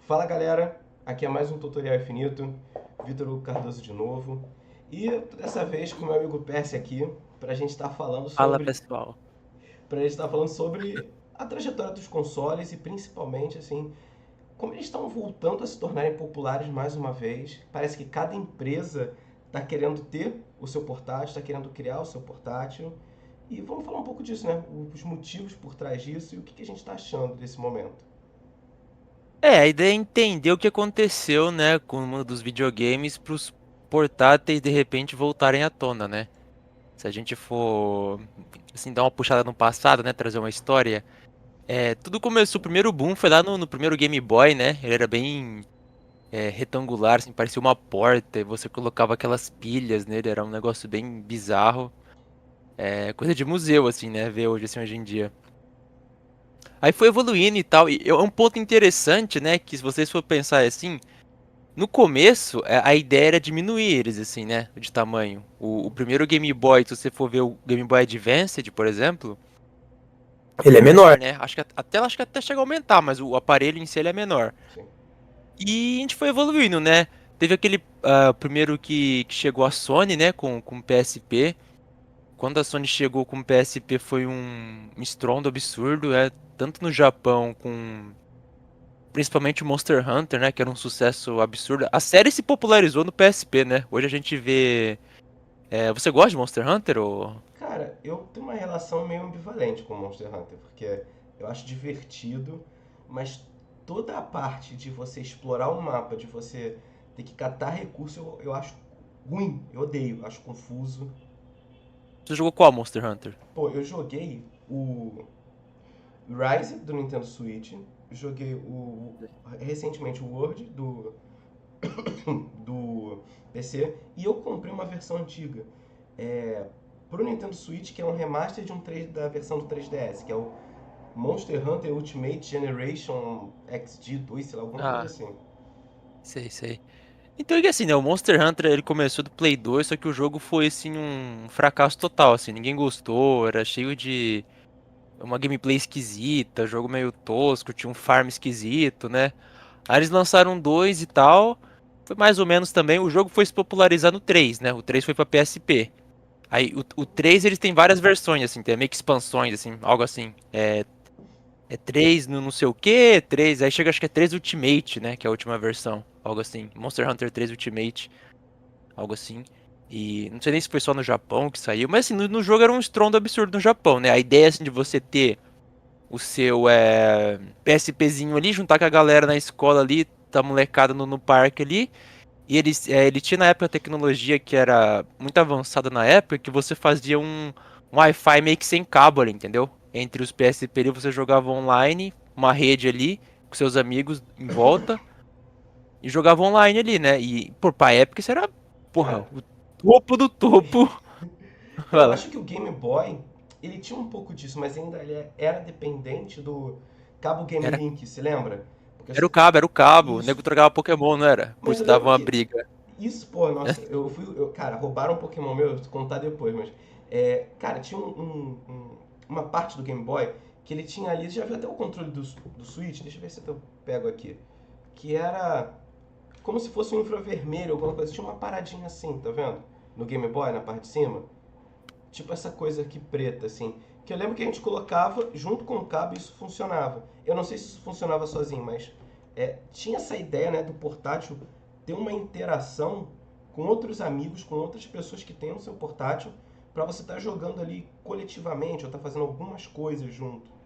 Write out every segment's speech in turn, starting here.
Fala galera, aqui é mais um Tutorial Infinito, Vitor Hugo Cardoso de novo. E dessa vez com o meu amigo Percy aqui, para a gente estar falando Fala sobre, pessoal. para gente estar falando sobre a trajetória dos consoles e principalmente assim, como eles estão voltando a se tornarem populares mais uma vez. Parece que cada empresa está querendo ter o seu portátil, está querendo criar o seu portátil. E vamos falar um pouco disso, né? Os motivos por trás disso e o que a gente está achando desse momento. A ideia é entender o que aconteceu, né, com o mundo dos videogames para os portáteis de repente voltarem à tona, né? Se a gente for, assim, dar uma puxada no passado, né, trazer uma história, tudo começou, o primeiro boom foi lá no primeiro Game Boy, né? Ele era bem retangular, assim, parecia uma porta, e você colocava aquelas pilhas nele, era um negócio bem bizarro. É coisa de museu, assim, né, ver hoje, assim, hoje em dia. Aí foi evoluindo e tal, e é um ponto interessante, né, que se vocês for pensar assim, no começo, a ideia era diminuir eles, assim, né? De tamanho. O primeiro Game Boy, se você for ver o Game Boy Advanced, por exemplo, ele é menor, né? Acho que até chega a aumentar, mas o aparelho em si ele é menor. Sim. E a gente foi evoluindo, né? Teve aquele primeiro que chegou a Sony, né? Com o PSP. Quando a Sony chegou com o PSP foi um estrondo absurdo, tanto no Japão com principalmente o Monster Hunter, né? Que era um sucesso absurdo. A série se popularizou no PSP, né? Hoje a gente vê. Você gosta de Monster Hunter? Ou... Cara, eu tenho uma relação meio ambivalente com Monster Hunter, porque eu acho divertido, mas toda a parte de você explorar o mapa, de você ter que catar recurso, eu acho ruim, eu odeio, acho confuso. Você jogou qual Monster Hunter? Pô, eu joguei o Rise do Nintendo Switch, joguei recentemente o World do PC e eu comprei uma versão antiga é, pro Nintendo Switch, que é um remaster de da versão do 3DS, que é o Monster Hunter Ultimate Generation XG2, sei lá, alguma coisa Ah, assim. sei, sei. Então é que assim, né? O Monster Hunter ele começou do Play 2, só que o jogo foi assim um fracasso total, assim. Ninguém gostou, era cheio de uma gameplay esquisita, jogo meio tosco, tinha um farm esquisito, né? Aí eles lançaram dois e tal. Foi mais ou menos também. O jogo foi se popularizar no 3, né? O 3 foi pra PSP. Aí o 3 eles têm várias versões, assim, tem meio que expansões, assim, algo assim. É 3 no não sei o que, 3, aí chega acho que é 3 Ultimate, né? Que é a última versão, algo assim. Monster Hunter 3 Ultimate, algo assim. E não sei nem se foi só no Japão que saiu, mas assim, no jogo era um estrondo absurdo no Japão, né? A ideia, assim, de você ter o seu PSPzinho ali, juntar com a galera na escola ali, tá molecada no parque ali. E ele tinha na época a tecnologia que era muito avançada na época, que você fazia um Wi-Fi meio que sem cabo ali, entendeu? Entre os PSP ali você jogava online, uma rede ali, com seus amigos em volta, e jogava online ali, né? E, por pra época isso era, porra, Cara, o topo do topo. eu Fala. acho que o Game Boy, ele tinha um pouco disso, mas ainda era dependente do cabo Game Era, Link, se lembra? Porque era o cabo, era o cabo. O isso. nego trocava Pokémon, não era? Por Mas isso eu dava lembro uma que briga. isso, pô, nossa, cara, roubaram um Pokémon meu, eu vou te contar depois, mas, cara, tinha uma parte do Game Boy que ele tinha ali, já viu até o controle do Switch, deixa eu ver se eu pego aqui, que era como se fosse um infravermelho, alguma coisa, tinha uma paradinha assim, tá vendo? No Game Boy, na parte de cima, tipo essa coisa aqui preta, assim, que eu lembro que a gente colocava junto com o cabo e isso funcionava. Eu não sei se isso funcionava sozinho, mas tinha essa ideia, né, do portátil ter uma interação com outros amigos, com outras pessoas que têm o seu portátil, para você estar jogando ali coletivamente ou estar fazendo algumas coisas junto.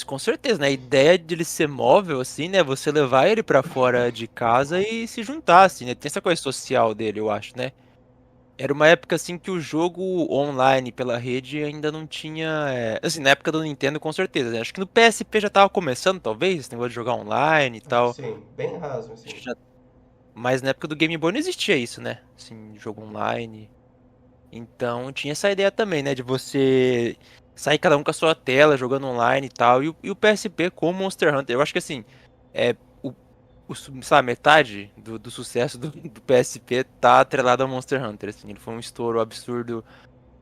Com certeza, né? A ideia de ele ser móvel, assim, né? Você levar ele pra fora de casa e se juntar, assim, né? Tem essa coisa social dele, eu acho, né? Era uma época, assim, que o jogo online pela rede ainda não tinha. Assim, na época do Nintendo, com certeza, né? Acho que no PSP já tava começando, talvez, esse negócio de jogar online e tal. Sim, bem raso, Acho assim. que mas na época do Game Boy não existia isso, né? Assim, jogo online. Então tinha essa ideia também, né? De você sair cada um com a sua tela, jogando online e tal. E o PSP com Monster Hunter. Eu acho que assim, é, o, sabe, metade do sucesso do PSP tá atrelado ao Monster Hunter. Assim, ele foi um estouro absurdo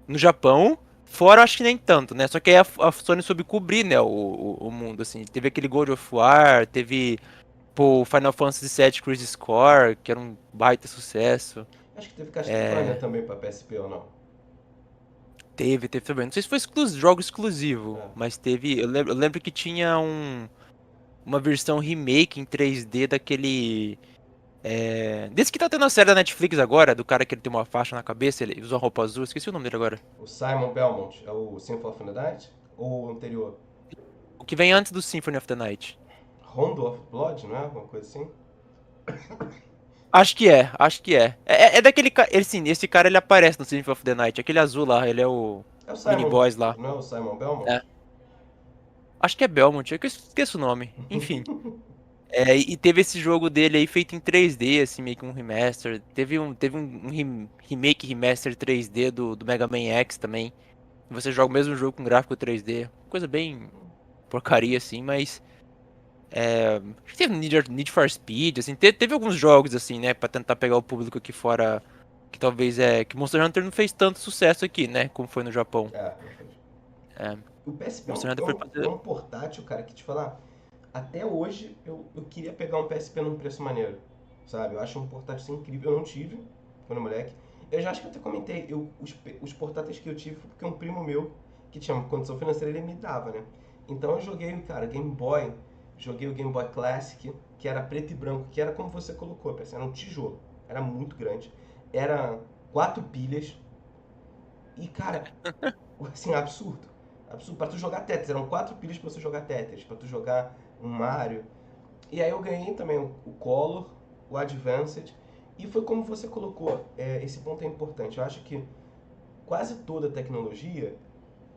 no Japão. Fora, acho que nem tanto, né? Só que aí a Sony soube cobrir, né, o mundo, assim. Teve aquele God of War, teve, pô, o Final Fantasy VII Crisis Core, que era um baita sucesso. Acho que teve Castlevania É, também pra PSP ou não? teve também. Não sei se foi jogo exclusivo, É. mas teve. Eu lembro que tinha uma versão remake em 3D daquele. Desse que tá tendo a série da Netflix agora, do cara que ele tem uma faixa na cabeça, ele usa uma roupa azul, esqueci o nome dele agora. O Simon Belmont é o Symphony of the Night? Ou o anterior? O que vem antes do Symphony of the Night. Rondo of Blood, não é? Alguma coisa assim? Acho que é, acho que é. É daquele cara. Sim, esse cara ele aparece no Symphony of the Night. Aquele azul lá, ele é o É o mini Simon, boss lá. não é o Simon Belmont? É. Acho que é Belmont, é que eu esqueço o nome. Enfim. E teve esse jogo dele aí feito em 3D, assim, meio que um remaster. Teve um remake, remaster 3D do Mega Man X também. Você joga o mesmo jogo com gráfico 3D. Coisa bem porcaria, assim, mas. Acho que teve Need for Speed, assim. Teve alguns jogos, assim, né, pra tentar pegar o público aqui fora. Que talvez é. Que Monster Hunter não fez tanto sucesso aqui, né, como foi no Japão. É, não fez. É, O PSP Monster Hunter foi é fazer. um portátil, cara, que te falar. Até hoje eu queria pegar um PSP num preço maneiro, sabe? Eu acho um portátil assim, incrível. Eu não tive quando moleque. Eu já acho que eu até comentei, os portáteis que eu tive foi porque um primo meu, que tinha uma condição financeira, ele me dava, né? Então eu joguei, cara, Game Boy, joguei o Game Boy Classic, que era preto e branco, que era como você colocou, era um tijolo, era muito grande, era quatro pilhas, e cara, assim, absurdo. Absurdo. Pra tu jogar Tetris, eram quatro pilhas pra você jogar Tetris, pra tu jogar um Mario. E aí eu ganhei também o Color, o Advanced, e foi como você colocou, esse ponto é importante. Eu acho que quase toda tecnologia,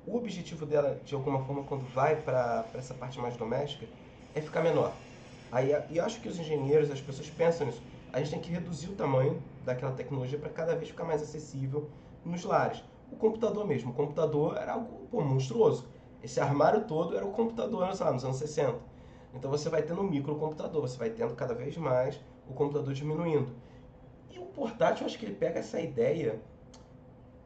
o objetivo dela, de alguma forma, quando vai para essa parte mais doméstica, é ficar menor. Aí, e eu acho que os engenheiros, as pessoas pensam nisso. A gente tem que reduzir o tamanho daquela tecnologia para cada vez ficar mais acessível nos lares. O computador mesmo, o computador era algo pô, monstruoso. Esse armário todo era o computador, sei lá, nos anos 60. Então você vai tendo um microcomputador, você vai tendo cada vez mais o computador diminuindo. E o portátil, eu acho que ele pega essa ideia,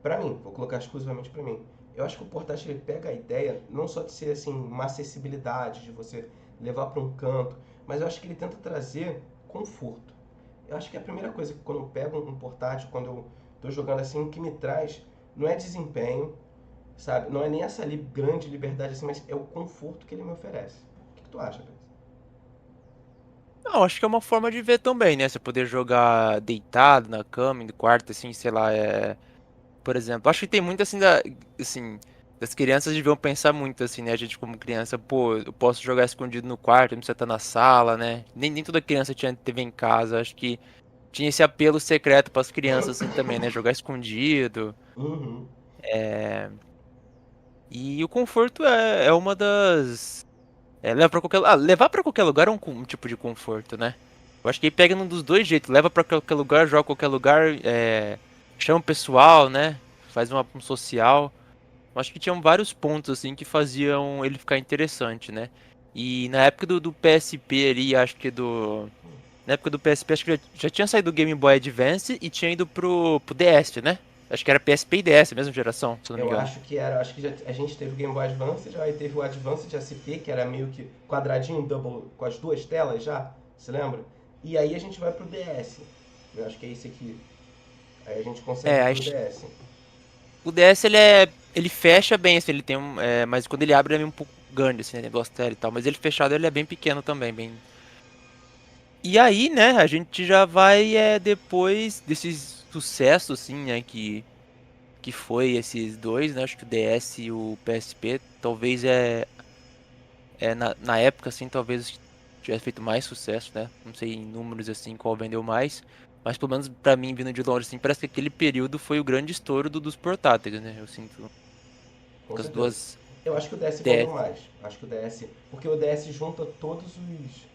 para mim, vou colocar exclusivamente para mim. Eu acho que o portátil ele pega a ideia não só de ser assim uma acessibilidade, de você levar para um canto, mas eu acho que ele tenta trazer conforto. Eu acho que a primeira coisa que quando eu pego um portátil, quando eu estou jogando assim, o que me traz não é desempenho, sabe? Não é nem essa grande liberdade assim, mas é o conforto que ele me oferece. O que tu acha, Pedro? Não, acho que é uma forma de ver também, né? Você poder jogar deitado na cama, no quarto, assim, sei lá, por exemplo. Acho que tem muito, assim, assim, das crianças deviam pensar muito, assim, né? A gente como criança, pô, eu posso jogar escondido no quarto, não precisa estar na sala, né? Nem toda criança tinha TV em casa. Acho que tinha esse apelo secreto para as crianças, assim, também, né? Jogar escondido. Uhum. É... E o conforto é uma das. Levar pra qualquer lugar é um tipo de conforto, né? Eu acho que ele pega num dos dois jeitos. Leva pra qualquer lugar, joga em qualquer lugar, chama o pessoal, né? Faz um social. Eu acho que tinham vários pontos, assim, que faziam ele ficar interessante, né? E na época do PSP ali, acho que do. Na época do PSP, acho que já tinha saído do Game Boy Advance e tinha ido pro DS, né? Acho que era PSP e DS, mesma geração, se eu não me Eu engano. acho que era, acho que a gente teve o Game Boy Advance, já aí teve o Advance de SP, que era meio que quadradinho, double, com as duas telas já, se lembra? E aí a gente vai pro DS. Eu acho que é esse aqui. Aí a gente consegue ir pro Acho DS. o DS ele fecha bem, assim, ele tem mas quando ele abre ele é um pouco grande, assim, né, negócio tela e tal, mas ele fechado ele é bem pequeno também, bem. E aí, né, a gente já vai depois desses sucessos, assim, né, que foi esses dois, né, acho que o DS e o PSP, talvez na época, assim, talvez tivesse feito mais sucesso, né, não sei em números, assim, qual vendeu mais, mas pelo menos pra mim, vindo de longe, assim, parece que aquele período foi o grande estouro dos portáteis, né, eu sinto Com com as certeza. duas Eu acho que o DS vendeu DS. mais. Acho que o DS. Porque o DS junta todos os.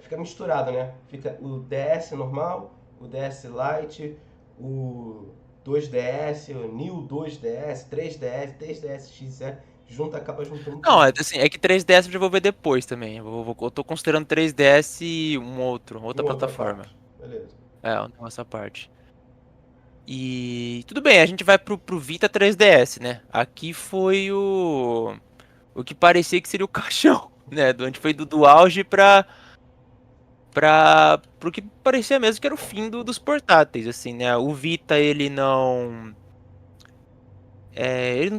Fica misturado, né? Fica o DS normal, o DS Lite, o 2DS, o New 2DS, 3DS, 3DS XL. Junta, acaba juntando Não, tudo. assim, é que 3DS eu já vou ver depois também. Eu tô considerando 3DS e outra Uma outra plataforma. parte. Beleza. Essa parte. E tudo bem, a gente vai pro Vita 3DS, né? Aqui foi o que parecia que seria o caixão, né? A gente foi do auge pro que parecia mesmo que era o fim dos portáteis, assim, né? O Vita, ele não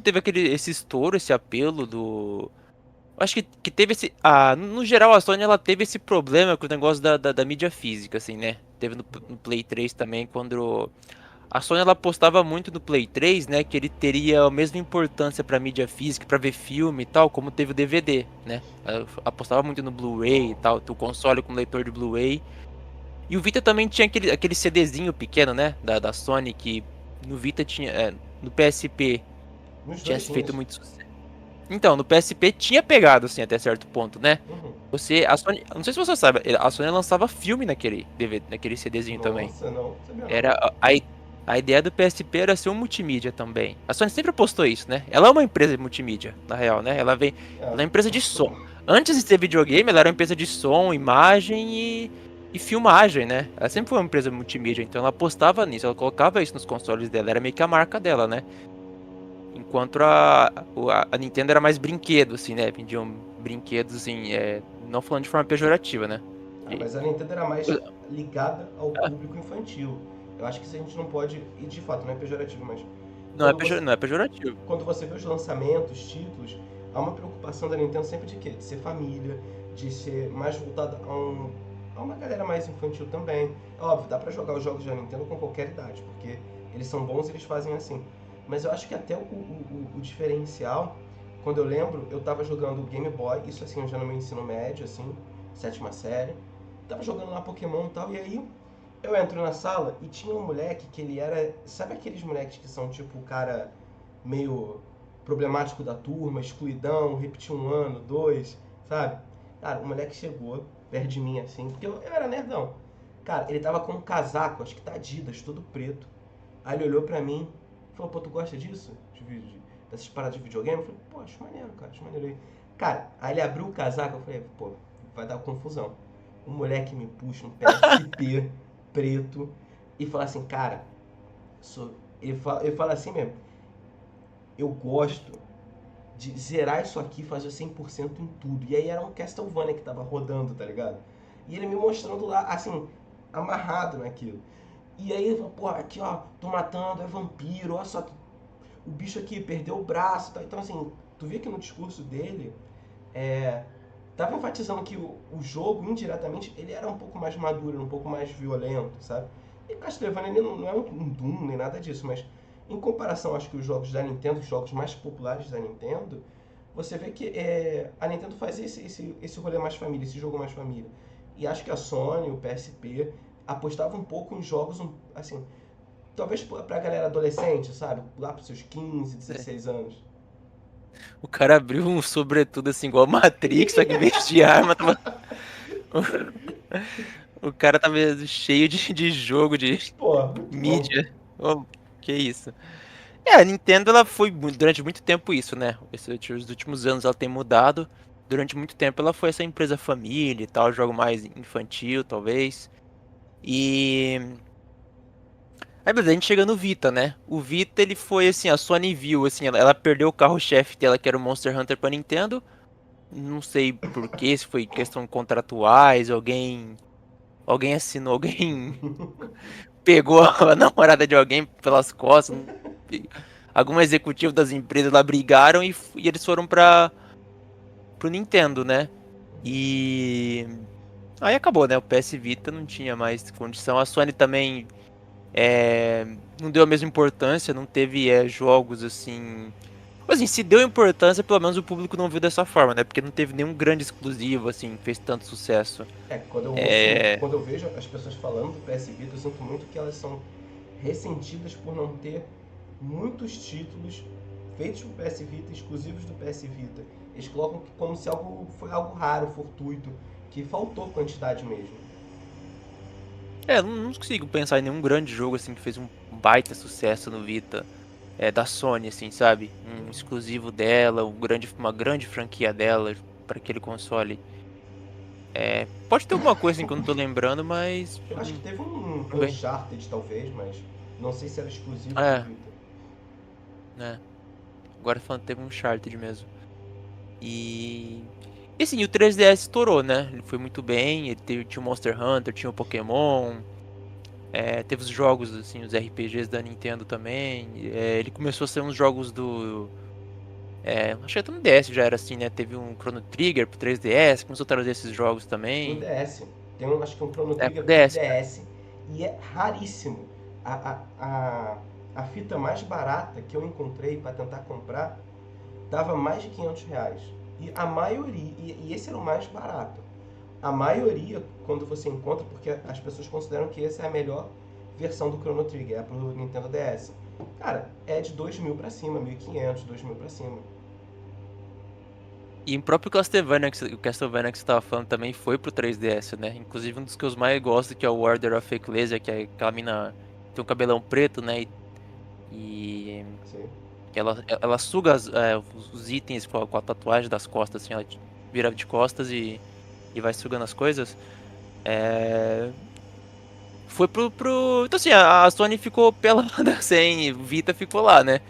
teve esse estouro, esse apelo do... Acho que teve esse... no geral, a Sony, ela teve esse problema com o negócio da mídia física, assim, né? Teve no Play 3 também, quando... A Sony, ela apostava muito no Play 3, né? Que ele teria a mesma importância pra mídia física, pra ver filme e tal, como teve o DVD, né? Ela apostava muito no Blu-ray e tal, o console com leitor de Blu-ray. E o Vita também tinha aquele CDzinho pequeno, né? Da Sony, que no Vita tinha... no PSP Nos tinha dois feito tinhas. muito sucesso. Então, no PSP tinha pegado, assim, até certo ponto, né? Uhum. A Sony... Não sei se você sabe, a Sony lançava filme naquele DVD, naquele CDzinho também. Nossa, não, sabia não. Era a ideia do PSP era ser um multimídia também. A Sony sempre apostou isso, né? Ela é uma empresa de multimídia, na real, né? Ela é É. uma empresa de som. Antes de ser videogame, ela era uma empresa de som, imagem e filmagem, né? Ela sempre foi uma empresa multimídia, então ela apostava nisso, ela colocava isso nos consoles dela, era meio que a marca dela, né? Enquanto a Nintendo era mais brinquedo, assim, né? Vendiam brinquedos, assim, não falando de forma pejorativa, né? Ah, De- mas a Nintendo era mais ligada ao público infantil. Eu acho que isso a gente não pode, e de fato não é pejorativo, mas Não quando você, não é pejorativo. quando você vê os lançamentos, títulos, há uma preocupação da Nintendo sempre de quê? De ser família, de ser mais voltada a uma galera mais infantil também. É óbvio, dá pra jogar os jogos da Nintendo com qualquer idade, porque eles são bons e eles fazem assim. Mas eu acho que até o diferencial, quando eu lembro, eu tava jogando Game Boy, isso assim, eu já no meu ensino médio, assim, sétima série. Tava jogando lá Pokémon e tal, e aí eu entro na sala e tinha um moleque que ele era. Sabe aqueles moleques que são tipo o cara meio problemático da turma, excluidão, repetiu um ano, dois, sabe? Cara, o moleque chegou perto de mim assim, porque eu era nerdão. Cara, ele tava com um casaco, acho que tá Adidas, todo preto. Aí ele olhou pra mim e falou: pô, tu gosta disso? Dessas paradas de videogame? Eu falei: pô, acho maneiro, cara, acho maneiro aí. Cara, aí ele abriu o casaco, eu falei: pô, vai dar confusão. O moleque me puxa um PSP preto e fala assim: cara, ele fala assim mesmo: eu gosto de zerar isso aqui e fazer 100% em tudo. E aí era um Castlevania que tava rodando, tá ligado? E ele me mostrando lá, assim, amarrado naquilo. E aí ele falou: pô, aqui ó, tô matando, é vampiro, olha só, o bicho aqui perdeu o braço, tá? Então assim, tu vê que no discurso dele, é, tava enfatizando que o jogo, indiretamente, ele era um pouco mais maduro, um pouco mais violento, sabe? E Castlevania ele não é um Doom nem nada disso, mas em comparação, acho que os jogos da Nintendo, os jogos mais populares da Nintendo, você vê que a Nintendo faz esse rolê mais família, esse jogo mais família. E acho que a Sony, o PSP, apostava um pouco em jogos, assim, talvez pra galera adolescente, sabe? Lá pros seus 15, É. 16 anos. O cara abriu um sobretudo assim, igual Matrix, só que em vez de arma, tava... o cara tava cheio de jogo, de Pô, muito bom. mídia. Oh, que isso. A Nintendo, ela foi durante muito tempo isso, né? Os últimos anos ela tem mudado. Durante muito tempo ela foi essa empresa família e tal, jogo mais infantil, talvez. E aí, beleza, a gente chega no Vita, né? O Vita, ele foi assim, a Sony viu, assim, ela perdeu o carro-chefe dela, que era o Monster Hunter pra Nintendo. Não sei por quê, se foi questão contratuais, alguém assinou, alguém pegou a namorada de alguém pelas costas. Algum executivo das empresas lá brigaram e eles foram pro Nintendo, né? E aí acabou, né? O PS Vita não tinha mais condição. A Sony também não deu a mesma importância, não teve jogos assim. Assim, se deu importância, pelo menos o público não viu dessa forma, né? Porque não teve nenhum grande exclusivo, assim, que fez tanto sucesso. Quando eu ouço, É. quando eu vejo as pessoas falando do PS Vita, eu sinto muito que elas são ressentidas por não ter muitos títulos feitos pro PS Vita, exclusivos do PS Vita. Eles colocam como se foi algo raro, fortuito, que faltou quantidade mesmo. Não consigo pensar em nenhum grande jogo, assim, que fez um baita sucesso no Vita. Da Sony, assim, sabe? Um exclusivo dela, uma grande franquia dela para aquele console. Pode ter alguma coisa assim que eu não tô lembrando, mas Eu acho que teve um não vem. Uncharted, talvez, mas Não sei se era exclusivo do É, Vita. né? Agora falando, teve um Uncharted mesmo. E. E assim, o 3DS estourou, né? Ele foi muito bem, tinha o Monster Hunter, tinha o Pokémon, teve os jogos, assim, os RPGs da Nintendo também. Ele começou a ser uns jogos do. Acho que até no DS já era assim, né? Teve um Chrono Trigger pro 3DS, começou a trazer esses jogos Pro também. DS. Acho que um Chrono Pro Trigger pro DS. DS. E é raríssimo. A fita mais barata que eu encontrei para tentar comprar dava mais de R$ 500. E a maioria, e esse era o mais barato. A maioria, quando você encontra, porque as pessoas consideram que essa é a melhor versão do Chrono Trigger, é pro Nintendo DS. Cara, é de 2.000 pra cima, 1.500, 2.000 pra cima. E o próprio Castlevania, o Castlevania que você tava falando também foi pro 3DS, né? Inclusive um dos que eu mais gosto, que é o Order of Ecclesia, que é aquela mina que tem um cabelão preto, né? E Sim. que ela suga os itens com a tatuagem das costas, assim, ela vira de costas e vai sugando as coisas. É, Foi pro. Então assim, a Sony ficou pelada sem, o Vita ficou lá, né?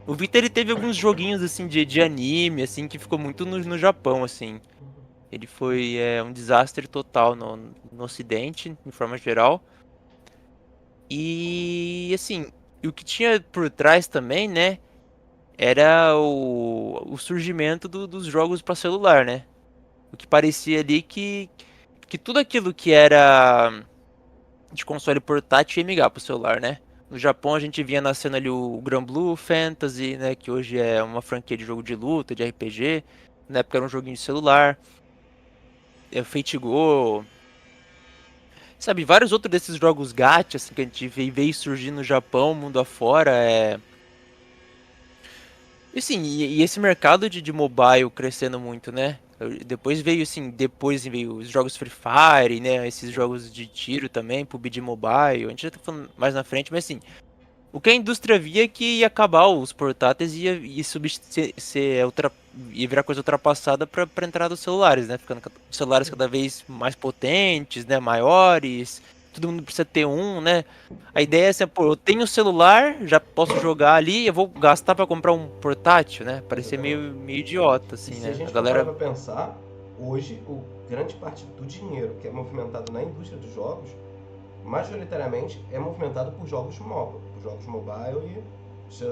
O Vita ele teve alguns joguinhos assim de anime, assim, que ficou muito no Japão, assim. Ele foi um desastre total no Ocidente, de forma geral. E assim, o que tinha por trás também, né? Era o surgimento dos jogos para celular, né? O que parecia ali que tudo aquilo que era de console portátil ia migrar pro celular, né? No Japão a gente via nascendo ali o Granblue Fantasy, né? Que hoje é uma franquia de jogo de luta, de RPG. Na época era um joguinho de celular. Fate Go, sabe, vários outros desses jogos gacha, assim, que a gente veio surgir no Japão, mundo afora, E sim, e esse mercado de mobile crescendo muito, né? Depois veio os jogos Free Fire, né? Esses jogos de tiro também, PUBG Mobile, a gente já tá falando mais na frente, mas assim, o que a indústria via é que ia acabar os portáteis e ia virar coisa ultrapassada para entrar dos celulares, né? Ficando celulares cada vez mais potentes, né? Maiores. Todo mundo precisa ter um, né? A ideia é assim, pô, eu tenho celular, já posso jogar ali, eu vou gastar para comprar um portátil, né? Parecia Exatamente. meio idiota, E assim, se a né? A gente for parar galera. para pensar, hoje grande parte do dinheiro que é movimentado na indústria dos jogos, majoritariamente é movimentado por jogos mobile, por jogos mobile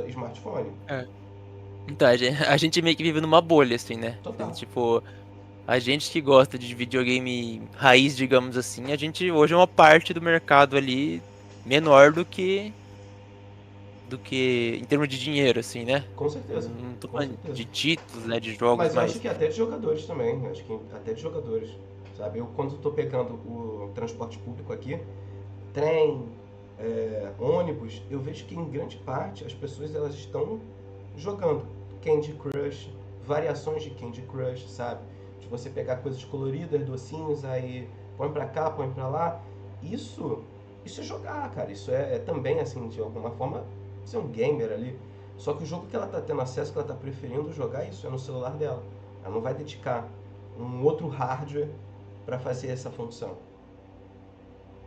e smartphone. É. Então, a gente meio que vive numa bolha, assim, né? Total. Tipo, a gente que gosta de videogame raiz, digamos assim, a gente hoje é uma parte do mercado ali menor do que em termos de dinheiro, assim, né? Com certeza. Não tô Com falando certeza. de títulos, né, de jogos, Mas eu acho mas que até de jogadores também. Acho que até de jogadores. Sabe? Eu quando estou pegando o transporte público aqui, trem, ônibus, eu vejo que em grande parte as pessoas elas estão jogando Candy Crush, variações de Candy Crush, sabe? De você pegar coisas coloridas, docinhos, aí põe pra cá, põe pra lá. Isso, isso é jogar, cara. Isso é também, assim, de alguma forma, ser um gamer ali. Só que o jogo que ela tá tendo acesso, que ela tá preferindo jogar, isso é no celular dela. Ela não vai dedicar um outro hardware para fazer essa função.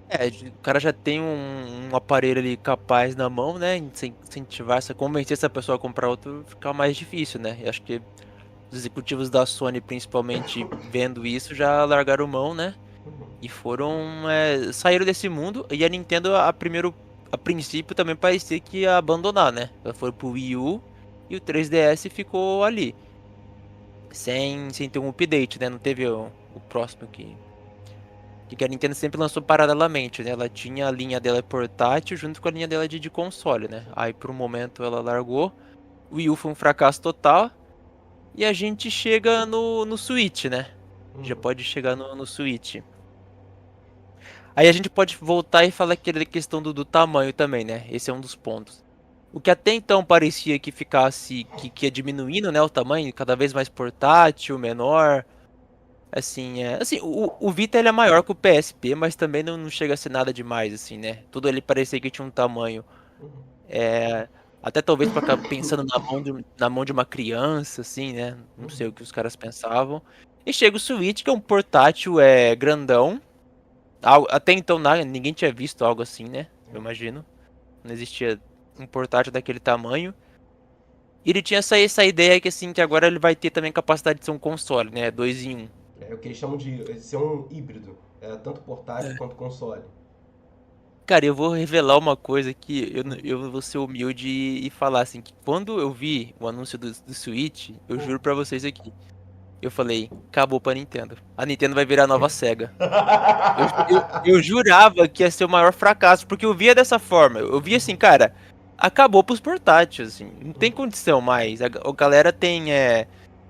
o cara já tem um aparelho ali capaz na mão, né? Convencer essa pessoa a comprar outro fica mais difícil, né? Eu acho que os executivos da Sony, principalmente, vendo isso, já largaram mão, né? E saíram desse mundo. E a Nintendo, a princípio, também parecia que ia abandonar, né? Ela foi pro Wii U e o 3DS ficou ali. Sem ter um update, né? Não teve o próximo que a Nintendo sempre lançou paralelamente, né? Ela tinha a linha dela portátil junto com a linha dela de console, né? Aí por um momento ela largou. O Wii U foi um fracasso total. E a gente chega no Switch, né? Já Uhum. pode chegar no Switch. Aí a gente pode voltar e falar aquela questão do tamanho também, né? Esse é um dos pontos. O que até então parecia que que ia diminuindo, né? O tamanho, cada vez mais portátil, menor. Assim, o Vita ele é maior que o PSP, mas também não chega a ser nada demais, assim, né? Tudo ele parecia que tinha um tamanho. Uhum. É, até talvez para pensando na mão de uma criança, assim, né? Não sei o Uhum. que os caras pensavam. E chega o Switch, que é um portátil grandão. Até então ninguém tinha visto algo assim, né? Eu imagino. Não existia um portátil daquele tamanho. E ele tinha essa ideia que assim, que agora ele vai ter também capacidade de ser um console, né? Dois em um. É o que eles chamam de ser um híbrido. Tanto portátil É. quanto console. Cara, eu vou revelar uma coisa que eu vou ser humilde e falar assim, que quando eu vi o anúncio do Switch, eu Hum. juro pra vocês aqui, eu falei, acabou pra Nintendo. A Nintendo vai virar a nova SEGA. Eu jurava que ia ser o maior fracasso, porque eu via dessa forma. Eu via assim, cara, acabou pros portáteis, assim, não tem condição mais. A galera tem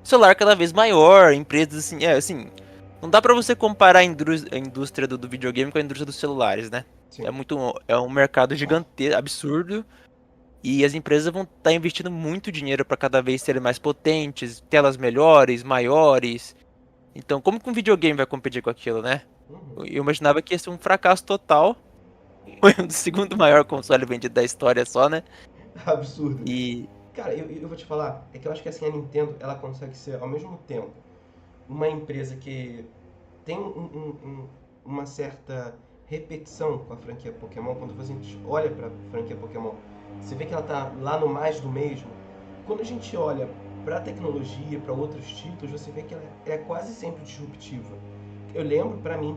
celular cada vez maior, empresas assim, assim, não dá pra você comparar a indústria do videogame com a indústria dos celulares, né? Sim. É um mercado gigantesco, absurdo, e as empresas vão estar investindo muito dinheiro pra cada vez serem mais potentes, telas melhores, maiores. Então, como que um videogame vai competir com aquilo, né? Uhum. Eu imaginava que ia ser um fracasso total. Foi o segundo maior console vendido da história só, né? Absurdo. E. Cara, eu vou te falar, é que eu acho que assim, a Nintendo, ela consegue ser, ao mesmo tempo, uma empresa que tem uma certa repetição com a franquia Pokémon. Quando você olha pra franquia Pokémon, você vê que ela tá lá no mais do mesmo. Quando a gente olha pra tecnologia, pra outros títulos, você vê que ela é quase sempre disruptiva. Eu lembro, pra mim,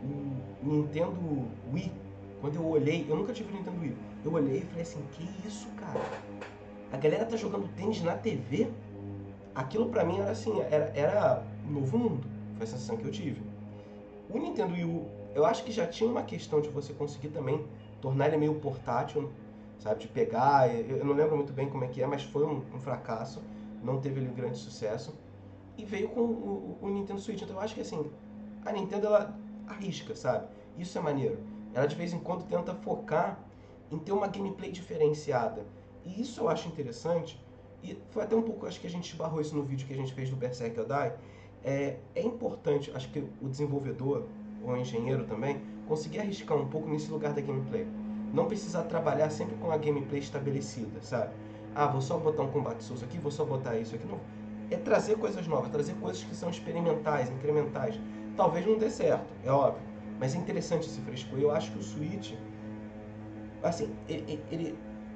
o Nintendo Wii, quando eu olhei, eu nunca tive o Nintendo Wii, eu olhei e falei assim, que isso, cara? A galera tá jogando tênis na TV? Aquilo pra mim era assim, era um novo mundo. Foi a sensação que eu tive. O Nintendo Wii U, eu acho que já tinha uma questão de você conseguir também tornar ele meio portátil, sabe? De pegar, eu não lembro muito bem como é que é, mas foi um fracasso. Não teve ali um grande sucesso. E veio com o Nintendo Switch. Então eu acho que assim, a Nintendo ela arrisca, sabe? Isso é maneiro. Ela de vez em quando tenta focar em ter uma gameplay diferenciada. E isso eu acho interessante. E foi até um pouco, acho que a gente esbarrou isso no vídeo que a gente fez do Berserk Die. É importante, acho que o desenvolvedor, ou o engenheiro também, conseguir arriscar um pouco nesse lugar da gameplay. Não precisar trabalhar sempre com a gameplay estabelecida, sabe? Ah, vou só botar um combate source aqui, vou só botar isso aqui. Não. É trazer coisas novas, trazer coisas que são experimentais, incrementais. Talvez não dê certo, é óbvio. Mas é interessante esse frescor. Eu acho que o Switch, assim,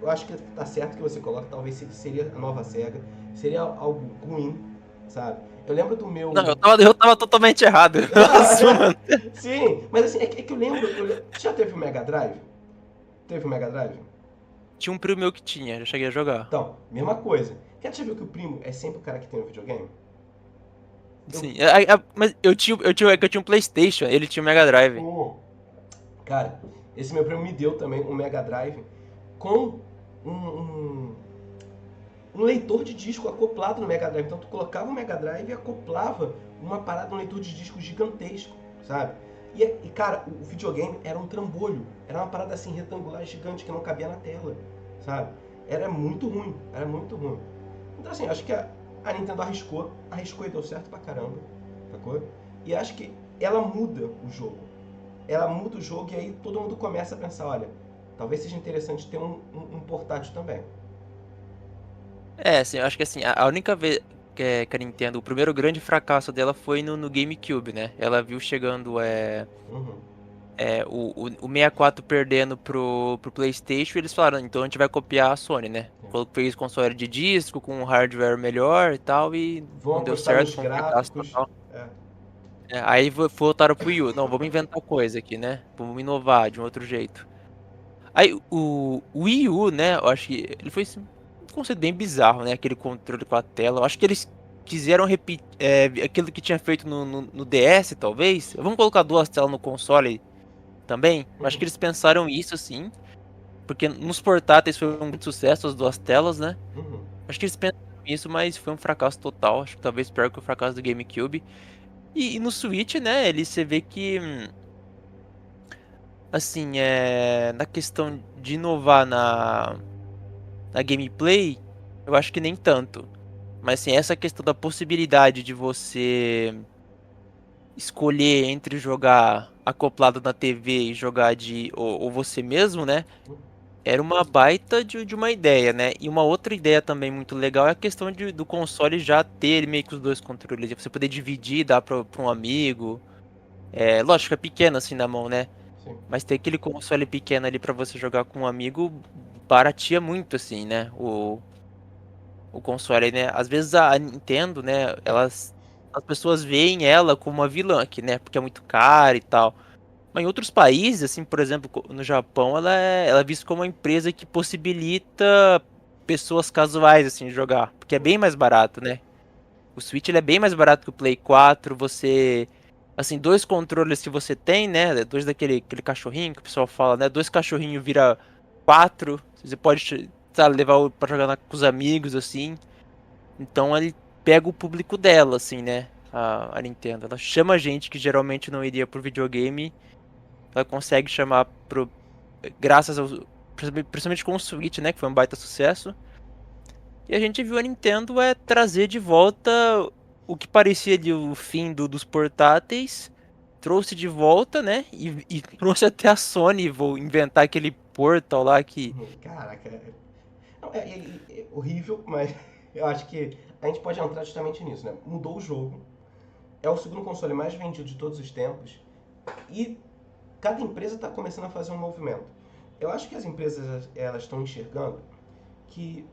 eu acho que tá certo que você coloca, talvez seria a nova SEGA, seria algo ruim, sabe? Eu lembro do Não, meu. eu tava totalmente errado. Assuma. Sim, mas assim, é que eu lembro, já teve o Mega Drive? Teve o Mega Drive? Tinha um primo meu que tinha, já cheguei a jogar. Então, mesma coisa. Quer já viu que o primo é sempre o cara que tem o videogame? Eu, Sim, mas eu tinha um PlayStation, ele tinha um Mega Drive. oh, cara, esse meu primo me deu também um Mega Drive com um, um, um leitor de disco acoplado no Mega Drive. Então tu colocava o Mega Drive e acoplava uma parada, um leitor de disco gigantesco, sabe? E cara, o videogame era um trambolho. Era uma parada assim retangular gigante que não cabia na tela, sabe? Era muito ruim, era muito ruim. Então assim, acho que a Nintendo arriscou e deu certo pra caramba, sacou? E acho que ela muda o jogo. Ela muda o jogo e aí todo mundo começa a pensar, olha, talvez seja interessante ter um portátil também. É, assim, eu acho que assim, a única vez que a Nintendo, o primeiro grande fracasso dela foi no GameCube, né? Ela viu chegando Uhum. o 64 perdendo pro PlayStation, e eles falaram, então a gente vai copiar a Sony, né? Fez console de disco com um hardware melhor e tal, e Vão não deu apostar certo, nos foi um fracasso gráficos. total. É. Aí voltaram pro Wii U. Não, vamos inventar coisa aqui, né? Vamos inovar de um outro jeito. Aí o Wii U, né? Eu acho que ele foi assim, um conceito bem bizarro, né? Aquele controle com a tela. Eu acho que eles quiseram repetir aquilo que tinha feito no DS, talvez. Vamos colocar duas telas no console também. Eu acho Uhum. que eles pensaram isso, assim. Porque nos portáteis foi um grande sucesso as duas telas, né? Uhum. Acho que eles pensaram isso, mas foi um fracasso total. Acho que talvez pior que o fracasso do GameCube. E no Switch, né? Ele você vê que. Assim, na questão de inovar na gameplay, eu acho que nem tanto. Mas assim, essa questão da possibilidade de você escolher entre jogar acoplado na TV e jogar ou você mesmo, né? Era uma baita de uma ideia, né? E uma outra ideia também muito legal é a questão do console já ter meio que os dois controles. Você poder dividir, dar pra um amigo. Lógico, é pequeno assim na mão, né? sim. Mas ter aquele console pequeno ali pra você jogar com um amigo barateia muito, assim, né? O console, né? Às vezes a Nintendo, né? As pessoas veem ela como uma vilã aqui, né? Porque é muito cara e tal. Mas em outros países, assim, por exemplo, no Japão, ela é vista como uma empresa que possibilita pessoas casuais, assim, jogar. Porque é bem mais barato, né? O Switch ele é bem mais barato que o Play 4. Você. Assim, dois controles que você tem, né? Dois aquele cachorrinho que o pessoal fala, né? Dois cachorrinhos vira quatro. Você pode, sabe, levar pra jogar com os amigos, assim. Então ele pega o público dela, assim, né? A Nintendo. Ela chama gente que geralmente não iria pro videogame. Ela consegue chamar pro. Graças ao. Principalmente com o Switch, né? Que foi um baita sucesso. E a gente viu a Nintendo trazer de volta o que parecia ali o fim dos portáteis, trouxe de volta, né? E trouxe até a Sony, vou inventar aquele Portal lá que. Caraca, não, é horrível, mas eu acho que a gente pode entrar justamente nisso, né? Mudou o jogo, é o segundo console mais vendido de todos os tempos e cada empresa está começando a fazer um movimento. Eu acho que as empresas elas estão enxergando que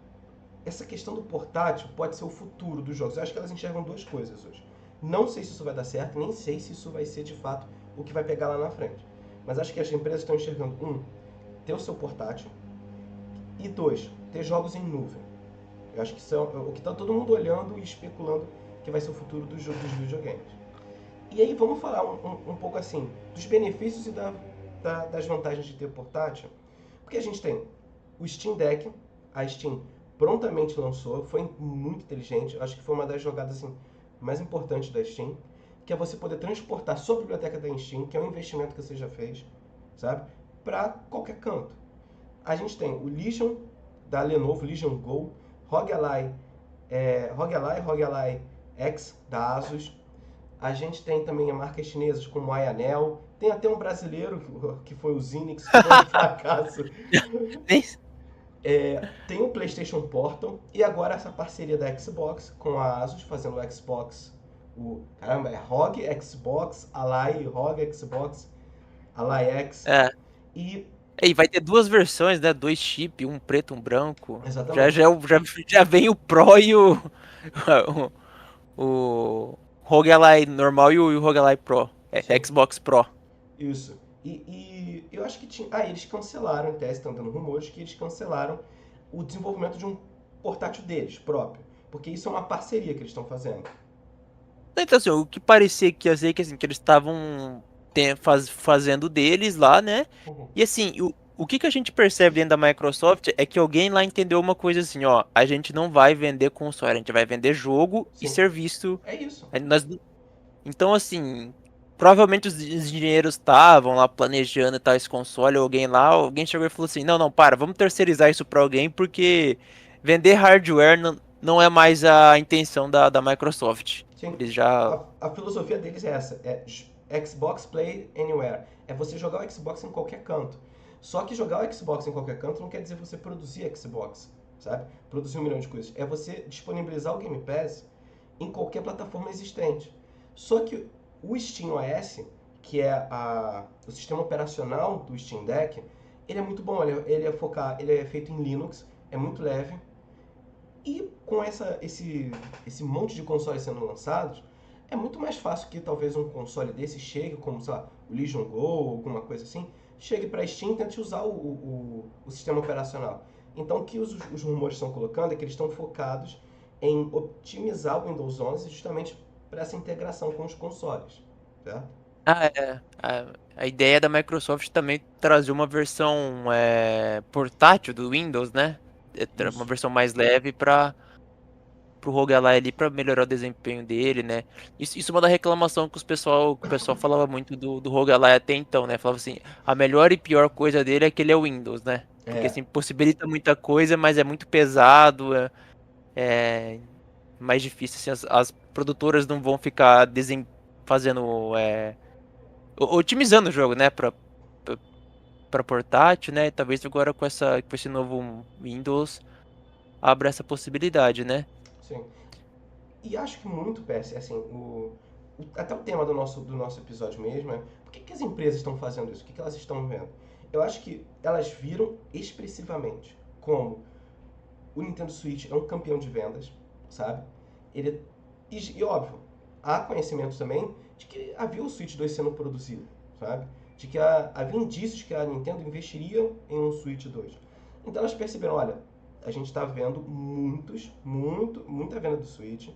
essa questão do portátil pode ser o futuro dos jogos. Eu acho que elas enxergam duas coisas hoje. Não sei se isso vai dar certo, nem sei se isso vai ser de fato o que vai pegar lá na frente. Mas acho que as empresas estão enxergando, ter o seu portátil e dois, ter jogos em nuvem. Eu acho que isso é o que está todo mundo olhando e especulando que vai ser o futuro dos videogames. E aí vamos falar um pouco assim dos benefícios e das vantagens de ter portátil. Porque a gente tem o Steam Deck, a Steam prontamente lançou, foi muito inteligente, acho que foi uma das jogadas assim, mais importantes da Steam, que é você poder transportar sua biblioteca da Steam, que é um investimento que você já fez, sabe, para qualquer canto. A gente tem o Legion da Lenovo, Legion Go, ROG Ally X da Asus. A gente tem também marcas chinesas como a Ayanel. Tem até um brasileiro que foi o Zinix, que foi um fracasso. Tem o PlayStation Portal e agora essa parceria da Xbox com a Asus fazendo o Xbox. Caramba, é ROG Xbox, Ally ROG Xbox, Ally X. É. E E vai ter duas versões, né? Dois chips, um preto, um branco. Já, exatamente. já, já vem o Pro e o ROG Ally normal e o ROG Ally Pro. Sim, Xbox Pro. isso. E eu acho que tinha. Ah, eles cancelaram, em tese, estão dando rumores que eles cancelaram o desenvolvimento de um portátil deles próprio. Porque isso é uma parceria que eles estão fazendo. Então, assim, o que parecia que ia ser que, assim, que eles estavam fazendo deles lá, né? Uhum. E assim, o que a gente percebe dentro da Microsoft é que alguém lá entendeu uma coisa assim, ó, a gente não vai vender console, a gente vai vender jogo e Sim, serviço. é isso. Então, assim, provavelmente os engenheiros estavam lá planejando e tal esse console, alguém lá, alguém chegou e falou assim, não, não, para, vamos terceirizar isso para alguém, porque vender hardware não é mais a intenção da Microsoft. Sim. Eles já. A filosofia deles é essa: Xbox Play Anywhere. É você jogar o Xbox em qualquer canto. Só que jogar o Xbox em qualquer canto não quer dizer você produzir Xbox, sabe? Produzir um milhão de coisas. É você disponibilizar o Game Pass em qualquer plataforma existente. Só que o SteamOS, que é o sistema operacional do Steam Deck, ele é muito bom. Ele é feito em Linux, é muito leve. E com esse monte de consoles sendo lançados, é muito mais fácil que talvez um console desse chegue, como sei lá, o Legion Go ou alguma coisa assim, chegue para a Steam e tente usar o sistema operacional. Então o que os rumores estão colocando é que eles estão focados em otimizar o Windows 11 justamente para essa integração com os consoles. Certo? Ah, é. A ideia da Microsoft também trazer uma versão portátil do Windows, né? Uma Isso. versão mais leve para pro roguelike ali para melhorar o desempenho dele, né? Isso é uma da reclamação que que o pessoal falava muito do roguelike até então, né? Falava assim, a melhor e pior coisa dele é que ele é Windows, né? Porque É, assim, possibilita muita coisa, mas é muito pesado, é mais difícil, assim, as produtoras não vão ficar fazendo, otimizando o jogo, né? Pra portátil, né? Talvez agora com esse novo Windows abra essa possibilidade, né? sim. E acho que muito PS, assim, até o tema do nosso episódio mesmo é por que as empresas estão fazendo isso? O que elas estão vendo? Eu acho que elas viram expressivamente como o Nintendo Switch é um campeão de vendas, sabe? Ele, e óbvio, há conhecimento também de que havia o Switch 2 sendo produzido, sabe? De que havia indícios que a Nintendo investiria em um Switch 2. Então elas perceberam, olha, a gente está vendo muita venda do Switch.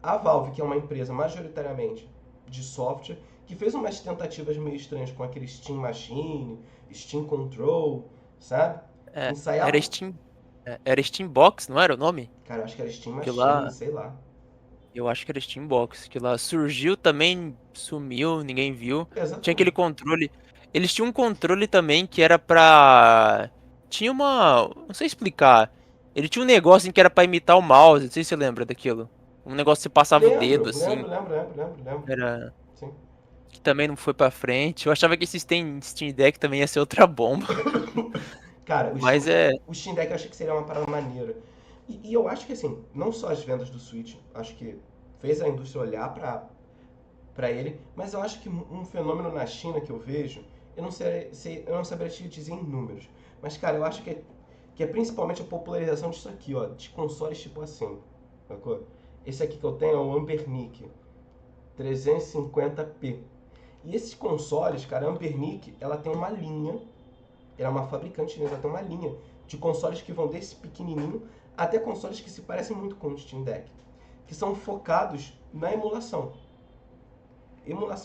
A Valve, que é uma empresa majoritariamente de software, que fez umas tentativas meio estranhas com aquele Steam Machine, Steam Control, sabe? É, era Ensaiavam. Steam, era Steambox, não era o nome? Cara, eu acho que era Steam Que Machine, lá, sei lá. eu acho que era Steambox, que lá surgiu também, sumiu, ninguém viu. Tinha aquele Exatamente. controle. Eles tinham um controle também que era pra. Tinha uma. Não sei explicar. Ele tinha um negócio em que era pra imitar o mouse, não sei se você lembra daquilo. Um negócio que você passava o dedo Lembro, assim. lembro, lembro, lembro, lembro, lembro. Era. Sim. Que também não foi pra frente. Eu achava que esse Steam Deck também ia ser outra bomba. Cara, o Mas Steam, é. o Steam Deck eu achei que seria uma parada maneira. E eu acho que assim, não só as vendas do Switch, acho que fez a indústria olhar pra ele, mas eu acho que um fenômeno na China que eu vejo, eu não saberia te dizer em números, mas cara, eu acho que é principalmente a popularização disso aqui, ó, de consoles tipo assim, sacou? Esse aqui que eu tenho é o Ambernic 350p. E esses consoles, cara, a Ambernic, ela tem uma linha, ela é uma fabricante chinesa, ela tem uma linha de consoles que vão desse pequenininho até consoles que se parecem muito com o Steam Deck, que são focados na emulação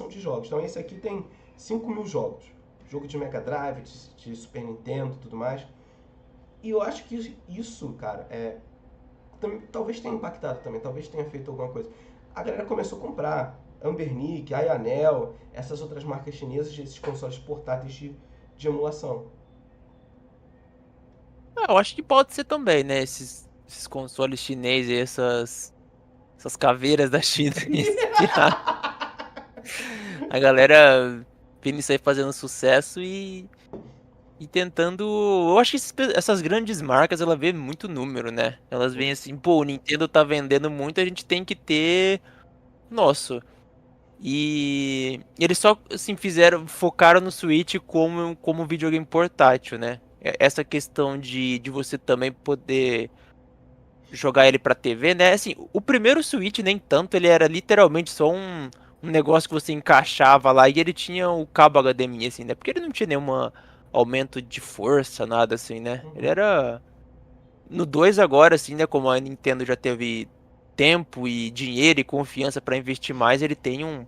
de jogos. Então esse aqui tem 5.000 jogos, jogo de Mega Drive, de Super Nintendo, tudo mais. E eu acho que isso, cara, talvez tenha impactado também, talvez tenha feito alguma coisa. A galera começou a comprar Ambernic, Ayanel, essas outras marcas chinesas, esses consoles portáteis de emulação. Eu acho que pode ser também, né? Esses consoles chineses, essas caveiras da China. A galera vendo isso aí fazendo sucesso e tentando. Eu acho que essas grandes marcas, ela vê muito número, né? Elas veem assim, pô, o Nintendo tá vendendo muito, a gente tem que ter nosso. E eles só assim focaram no Switch como videogame portátil, né? Essa questão de você também poder jogar ele pra TV, né? Assim, o primeiro Switch nem tanto, ele era literalmente só um negócio que você encaixava lá e ele tinha o cabo HDMI, assim, né? Porque ele não tinha nenhum aumento de força, nada assim, né? Ele Uhum, era. No 2 agora, assim, né? Como a Nintendo já teve tempo e dinheiro e confiança pra investir mais, ele tem um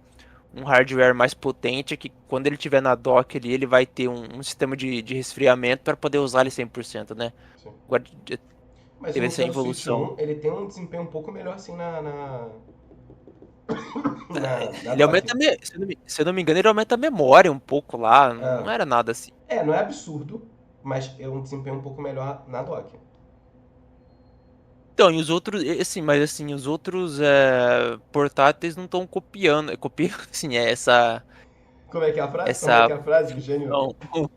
hardware mais potente que quando ele tiver na dock ali, ele vai ter um sistema de resfriamento para poder usar ele 100%, né? sim. Agora Mas o teve essa Nintendo Switch evolução. 1, ele tem um desempenho um pouco melhor assim na Ele dock. aumenta, se eu não me engano, ele aumenta a memória um pouco lá, Ah, não era nada assim. não é absurdo, mas é um desempenho um pouco melhor na dock. Então, e os outros, assim, mas assim, os outros portáteis não estão copiando, copiando, assim, Como é que é a frase? Como é essa que é a frase, o gênio? não, o,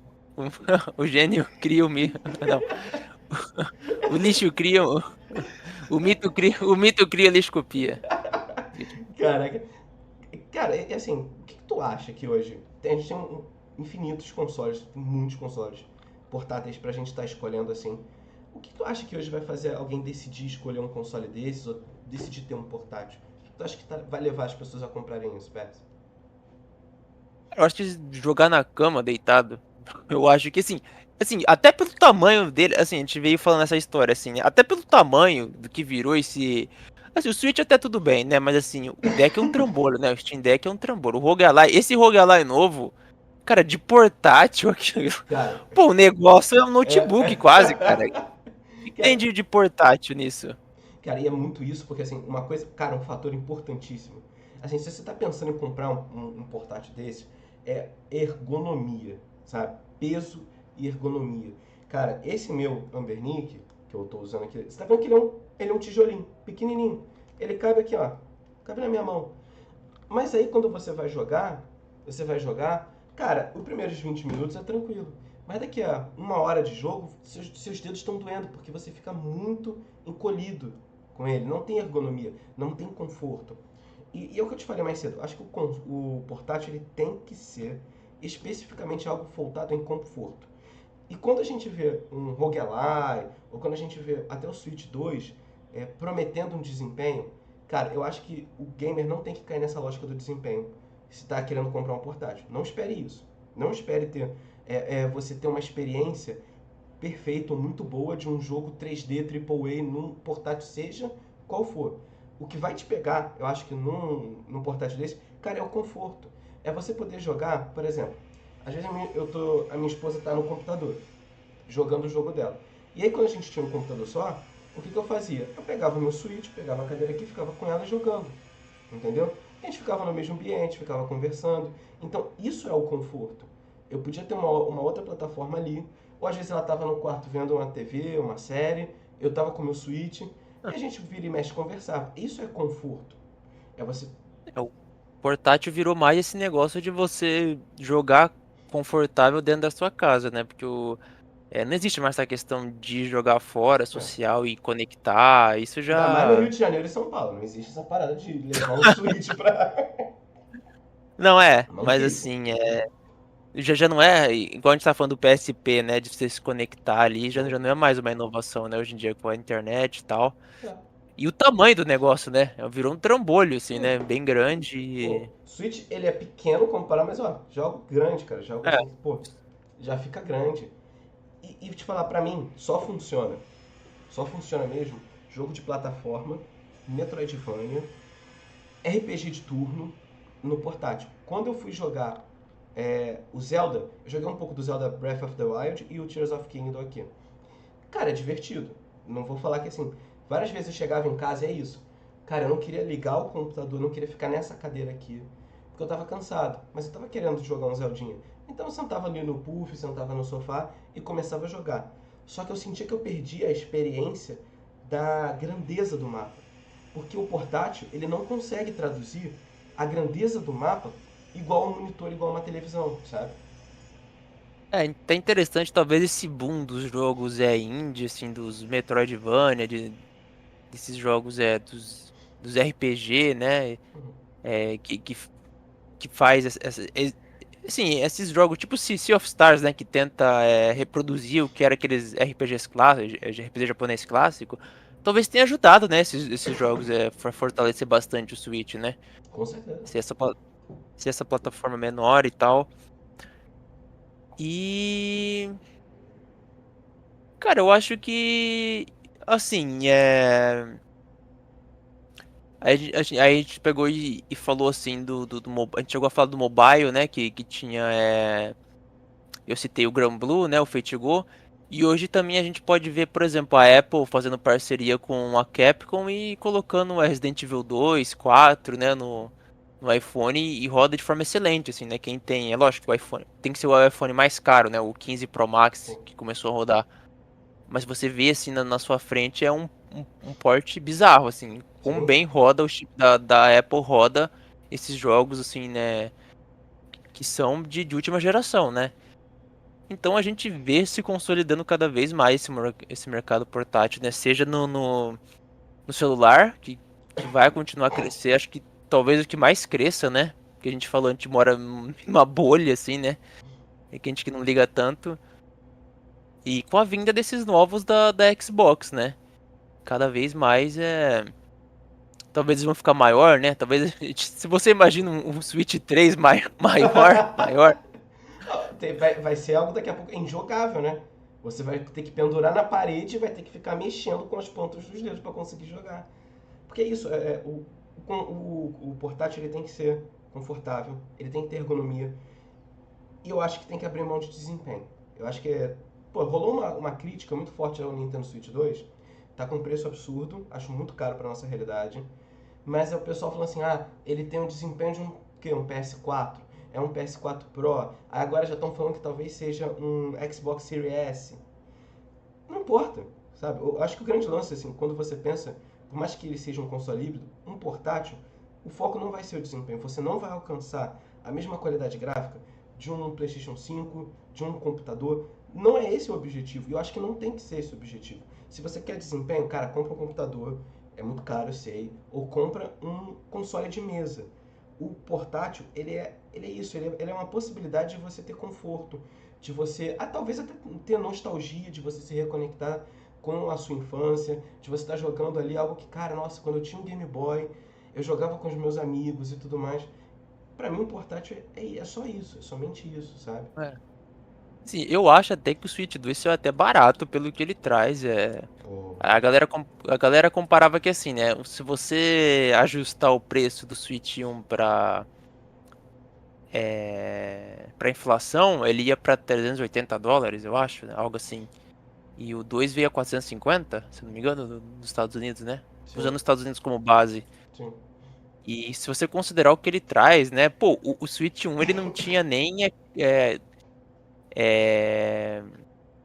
o gênio cria não, o lixo cria, o mito cria, o lixo copia. Caraca. Cara, e assim, o que tu acha que hoje a gente tem infinitos consoles, tem muitos consoles portáteis pra gente estar escolhendo assim. O que tu acha que hoje vai fazer alguém decidir escolher um console desses ou decidir ter um portátil? O que tu acha que vai levar as pessoas a comprarem isso, Pérez? Eu acho que jogar na cama deitado, eu acho que assim, até pelo tamanho dele, assim, a gente veio falando essa história, assim, né? Até pelo tamanho do que virou assim, o Switch até tudo bem, né? Mas assim, o deck é um trambolho, né? O Steam Deck é um trambolho. O Roguelike, esse Roguelike novo, cara, de portátil aqui, Cara, pô, o negócio é um é. notebook quase, cara. O que tem Cara, de portátil nisso? Cara, e é muito isso, porque assim, uma coisa, cara, um fator importantíssimo. Assim, se você tá pensando em comprar um portátil desse, é ergonomia, sabe? Peso e ergonomia. Cara, esse meu Ambernic, que eu tô usando aqui, você tá vendo que ele é um tijolinho, pequenininho. Ele cabe aqui, ó, cabe na minha mão. Mas aí quando você vai jogar, cara, os primeiros 20 minutos é tranquilo. Mas daqui a uma hora de jogo, seus dedos estão doendo, porque você fica muito encolhido com ele. Não tem ergonomia, não tem conforto. E é o que eu te falei mais cedo. Acho que o portátil ele tem que ser especificamente algo voltado em conforto. E quando a gente vê um roguelike, ou quando a gente vê até o Switch 2 prometendo um desempenho, cara, eu acho que o gamer não tem que cair nessa lógica do desempenho se está querendo comprar um portátil. Não espere isso. Não espere ter você ter uma experiência perfeita ou muito boa de um jogo 3D AAA num portátil, seja qual for. O que vai te pegar, eu acho que num portátil desse, cara, é o conforto. É você poder jogar, por exemplo, às vezes a minha esposa está no computador, jogando o jogo dela. E aí quando a gente tinha um computador só, o que eu fazia? Eu pegava o meu Switch, pegava a cadeira aqui e ficava com ela jogando. Entendeu? A gente ficava no mesmo ambiente, ficava conversando. Então isso é o conforto. Eu podia ter uma outra plataforma ali, ou às vezes ela estava no quarto vendo uma TV, uma série, eu estava com o meu Switch, e a gente vira e mexe conversava. Isso é conforto. É você. É, o portátil virou mais esse negócio de você jogar confortável dentro da sua casa, né? Porque não existe mais essa questão de jogar fora, É. social e conectar. Isso Ainda mais no Rio já. de Janeiro e São Paulo. Não existe essa parada de levar um Switch pra. Não é, Não mas fica. assim, já não é, igual a gente tá falando do PSP, né? De você se conectar ali, já não é mais uma inovação, né? Hoje em dia com a internet e tal. É. E o tamanho do negócio, né? Virou um trambolho, assim, Sim. né? Bem grande Pô, e. Switch ele é pequeno comparado, mas ó, jogo grande, cara. Jogo É, assim, pô, já fica grande. E te falar, pra mim, só funciona mesmo jogo de plataforma, Metroidvania, RPG de turno no portátil. Quando eu fui jogar o Zelda, eu joguei um pouco do Zelda Breath of the Wild e o Tears of Kingdom aqui. Cara, é divertido. Não vou falar que assim, várias vezes eu chegava em casa e é isso. Cara, eu não queria ligar o computador, não queria ficar nessa cadeira aqui, porque eu tava cansado, mas eu tava querendo jogar um Zeldinha. Então eu sentava ali no puff, sentava no sofá e começava a jogar. Só que eu sentia que eu perdia a experiência da grandeza do mapa. Porque o portátil, ele não consegue traduzir a grandeza do mapa igual um monitor, igual uma televisão, sabe? tá interessante, talvez esse boom dos jogos indie, assim, dos Metroidvania, desses jogos dos RPG, né? Uhum. É, que faz assim, esses jogos tipo Sea of Stars, né, que tenta reproduzir o que era aqueles RPGs clássicos, RPG japonês clássico, talvez tenha ajudado, né, esses jogos para fortalecer bastante o Switch, né? Com certeza. Ser essa, ser essa plataforma menor e tal. E, cara, eu acho que assim, aí a gente pegou e falou assim a gente chegou a falar do mobile, né? Que tinha. Eu citei o Granblue, né? O Fate Go. E hoje também a gente pode ver, por exemplo, a Apple fazendo parceria com a Capcom e colocando o Resident Evil 2, 4, né? No iPhone e roda de forma excelente, assim, né? Quem tem. É lógico que o iPhone tem que ser o iPhone mais caro, né? O 15 Pro Max Sim. que começou a rodar. Mas você vê assim na sua frente é um porte bizarro, assim, como Sim. bem roda o chip da Apple roda esses jogos, assim, né, que são de última geração, né? Então a gente vê se consolidando cada vez mais esse mercado portátil, né? Seja no celular, que vai continuar a crescer, acho que talvez o que mais cresça, né? Que a gente falou, a gente mora numa bolha, assim, né? É que a gente que não liga tanto. E com a vinda desses novos da Xbox, né? Cada vez mais talvez eles vão ficar maior, né? Talvez se você imagina um Switch 3 maior. Vai ser algo daqui a pouco injogável, né? Você vai ter que pendurar na parede e vai ter que ficar mexendo com as pontas dos dedos para conseguir jogar. Porque é isso, o portátil ele tem que ser confortável, ele tem que ter ergonomia. E eu acho que tem que abrir mão de desempenho. Eu acho que Pô, rolou uma crítica muito forte ao Nintendo Switch 2. Tá com um preço absurdo, acho muito caro para nossa realidade. Mas é o pessoal falando assim: ah, ele tem um desempenho de um PS4. É um PS4 Pro. Aí agora já estão falando que talvez seja um Xbox Series S. Não importa, sabe? Eu acho que o grande lance, assim, quando você pensa, por mais que ele seja um console híbrido, um portátil, o foco não vai ser o desempenho. Você não vai alcançar a mesma qualidade gráfica de um PlayStation 5, de um computador. Não é esse o objetivo. E eu acho que não tem que ser esse o objetivo. Se você quer desempenho, cara, compra um computador. é muito caro, eu sei, ou compra um console de mesa. O portátil, ele é isso, ele é uma possibilidade de você ter conforto, de você, talvez até ter nostalgia, de você se reconectar com a sua infância, de você estar jogando ali algo que, cara, nossa, quando eu tinha um Game Boy, eu jogava com os meus amigos e tudo mais. Pra mim, um portátil é só isso, é somente isso, sabe? É. Sim, eu acho até que o Switch 2 é até barato pelo que ele traz. Pô, A galera comparava que assim, né? Se você ajustar o preço do Switch 1 pra inflação, ele ia pra US$ 380, eu acho, né, algo assim. E o 2 veio a 450, se não me engano, nos Estados Unidos, né? sim, Usando os Estados Unidos como base. sim. E se você considerar o que ele traz, né? Pô, o Switch 1 ele não tinha nem é,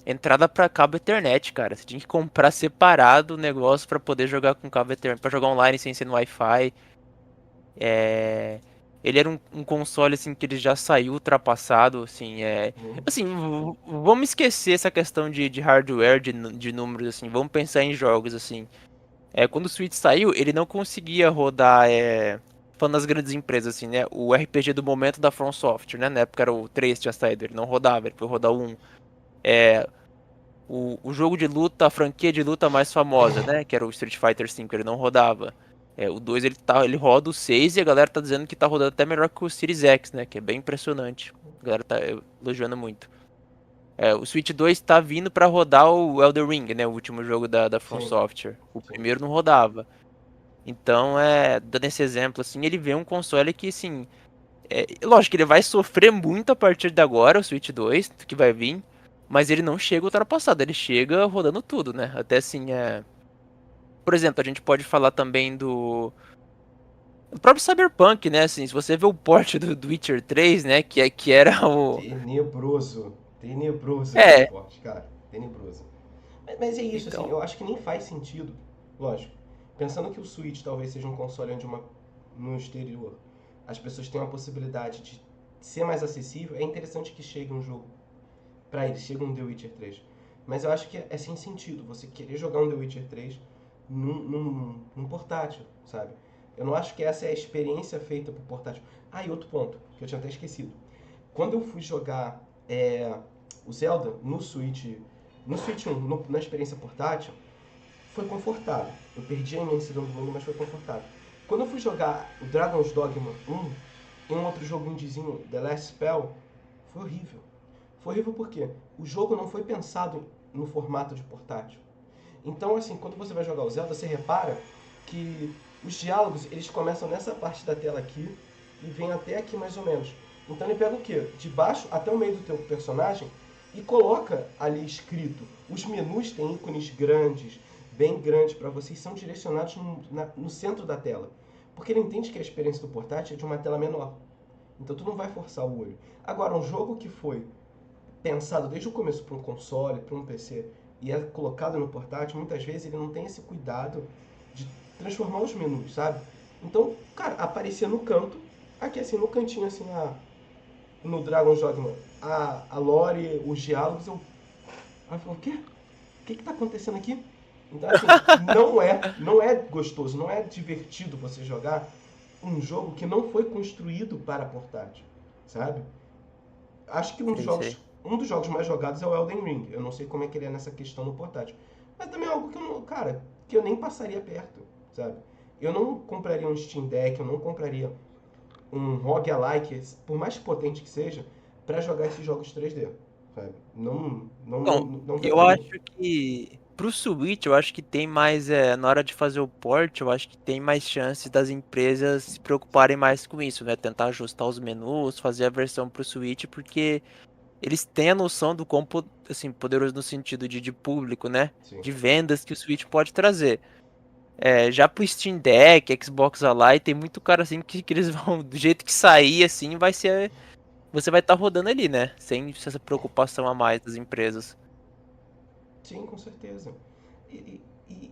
entrada pra cabo Ethernet, cara. Você tinha que comprar separado o negócio pra poder jogar com cabo Ethernet, pra jogar online sem ser no Wi-Fi. É, ele era um console assim que ele já saiu ultrapassado, assim, Uhum. assim, vamos esquecer essa questão de hardware, de números, assim, vamos pensar em jogos, assim. Quando o Switch saiu, ele não conseguia rodar, falando das grandes empresas, assim, né, o RPG do momento da From Software, né, na época era o 3 tinha saído, ele não rodava, ele foi rodar o 1. É, o jogo de luta, a franquia de luta mais famosa, né? Que era o Street Fighter V, ele não rodava. O 2 ele roda o 6 e a galera tá dizendo que tá rodando até melhor que o Series X, né? Que é bem impressionante. A galera tá elogiando muito. O Switch 2 tá vindo pra rodar o Elden Ring, né? O último jogo da From Sim, Software. O sim. primeiro não rodava. Então, dando esse exemplo, assim, ele vê um console que, assim, lógico que ele vai sofrer muito a partir de agora, o Switch 2, que vai vir, mas ele não chega ultrapassado, ele chega rodando tudo, né? Até assim, por exemplo, a gente pode falar também do próprio Cyberpunk, né? Assim, se você vê o port do Witcher 3, né? Que era o. Tenebroso. Tenebroso aquele É, porte, cara. Tenebroso. Mas é isso, assim, então. eu acho que nem faz sentido, lógico. Pensando que o Switch talvez seja um console onde no exterior as pessoas têm a possibilidade de ser mais acessível, é interessante que chegue um jogo pra eles, chegue um The Witcher 3. Mas eu acho que é sem sentido você querer jogar um The Witcher 3 num portátil, sabe? Eu não acho que essa é a experiência feita pro portátil. E outro ponto, que eu tinha até esquecido. Quando eu fui jogar o Zelda no Switch 1, na experiência portátil, foi confortável. Eu perdi a imensidão do mundo, mas foi confortável. Quando eu fui jogar o Dragon's Dogma 1 e um outro jogo indiezinho, The Last Spell, foi horrível. Foi horrível porque o jogo não foi pensado no formato de portátil. Então, assim, quando você vai jogar o Zelda, você repara que os diálogos, eles começam nessa parte da tela aqui e vêm até aqui mais ou menos. Então ele pega o quê? De baixo até o meio do teu personagem e coloca ali escrito. Os menus têm ícones grandes, bem grandes para vocês, são direcionados no centro da tela. Porque ele entende que a experiência do portátil é de uma tela menor. Então tu não vai forçar o olho. Agora, um jogo que foi pensado desde o começo para um console, para um PC e é colocado no portátil, muitas vezes ele não tem esse cuidado de transformar os menus, sabe? Então, cara, aparecia no canto, aqui assim, no cantinho, assim, no Dragon's Dogma, a lore, os diálogos, eu falei, o quê? O que tá acontecendo aqui? Então, assim, não é gostoso, não é divertido você jogar um jogo que não foi construído para portátil, sabe? Acho que Sei, sei. um dos jogos mais jogados é o Elden Ring. Eu não sei como é que ele é nessa questão no portátil. Mas também é algo que eu não, cara, que eu nem passaria perto, sabe? Eu não compraria um Steam Deck, eu não compraria um roguelike, por mais potente que seja, para jogar esses jogos 3D, sabe? Então, Não vê eu pra acho mim. que pro Switch, eu acho que tem mais, na hora de fazer o port, eu acho que tem mais chances das empresas se preocuparem mais com isso, né? Tentar ajustar os menus, fazer a versão pro Switch, porque eles têm a noção do quão, assim, poderoso no sentido de público, né? Sim. De vendas que o Switch pode trazer. Já pro Steam Deck, Xbox Live, tem muito cara assim que eles vão, do jeito que sair, assim, vai ser. Você vai estar rodando ali, né? Sem essa preocupação a mais das empresas. Sim, com certeza.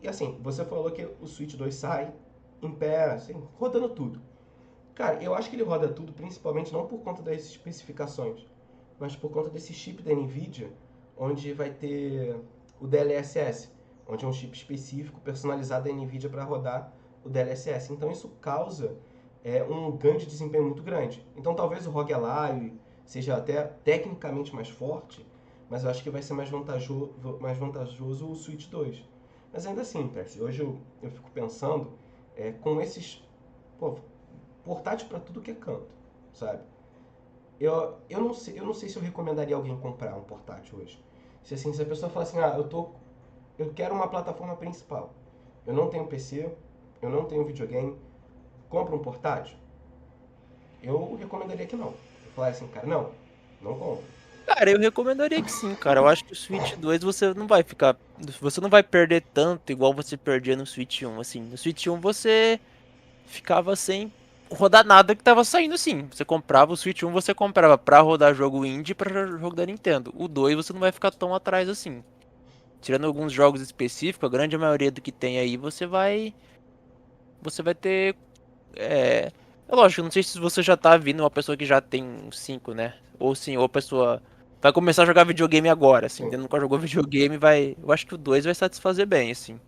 Assim, você falou que o Switch 2 sai em pé, assim, rodando tudo. Cara, eu acho que ele roda tudo, principalmente não por conta das especificações, mas por conta desse chip da Nvidia, onde vai ter o DLSS. onde é um chip específico personalizado da NVIDIA para rodar o DLSS. Então isso causa um ganho de desempenho muito grande. Então talvez o ROG Ally seja até tecnicamente mais forte, mas eu acho que vai ser mais vantajoso o Switch 2. Mas ainda assim, Percy, hoje eu fico pensando com esses portátil para tudo que é canto, sabe? Eu não sei se eu recomendaria alguém comprar um portátil hoje. Se a pessoa fala assim, eu quero uma plataforma principal, eu não tenho PC, eu não tenho videogame, compra um portátil? Eu recomendaria que não. Eu falaria assim, cara, não compra. Cara, eu recomendaria que sim, cara. Eu acho que o Switch 2 você não vai ficar. Você não vai perder tanto igual você perdia no Switch 1. Assim, no Switch 1 você ficava sem rodar nada que tava saindo sim. Você comprava o Switch 1, você comprava pra rodar jogo indie e pra jogo da Nintendo. O 2 você não vai ficar tão atrás assim. Tirando alguns jogos específicos, a grande maioria do que tem aí você vai ter é lógico, não sei se você já tá vindo uma pessoa que já tem uns 5, né? Ou sim, ou a pessoa vai começar a jogar videogame agora, assim, Sim. ainda nunca jogou videogame, vai. Eu acho que o 2 vai satisfazer bem, assim,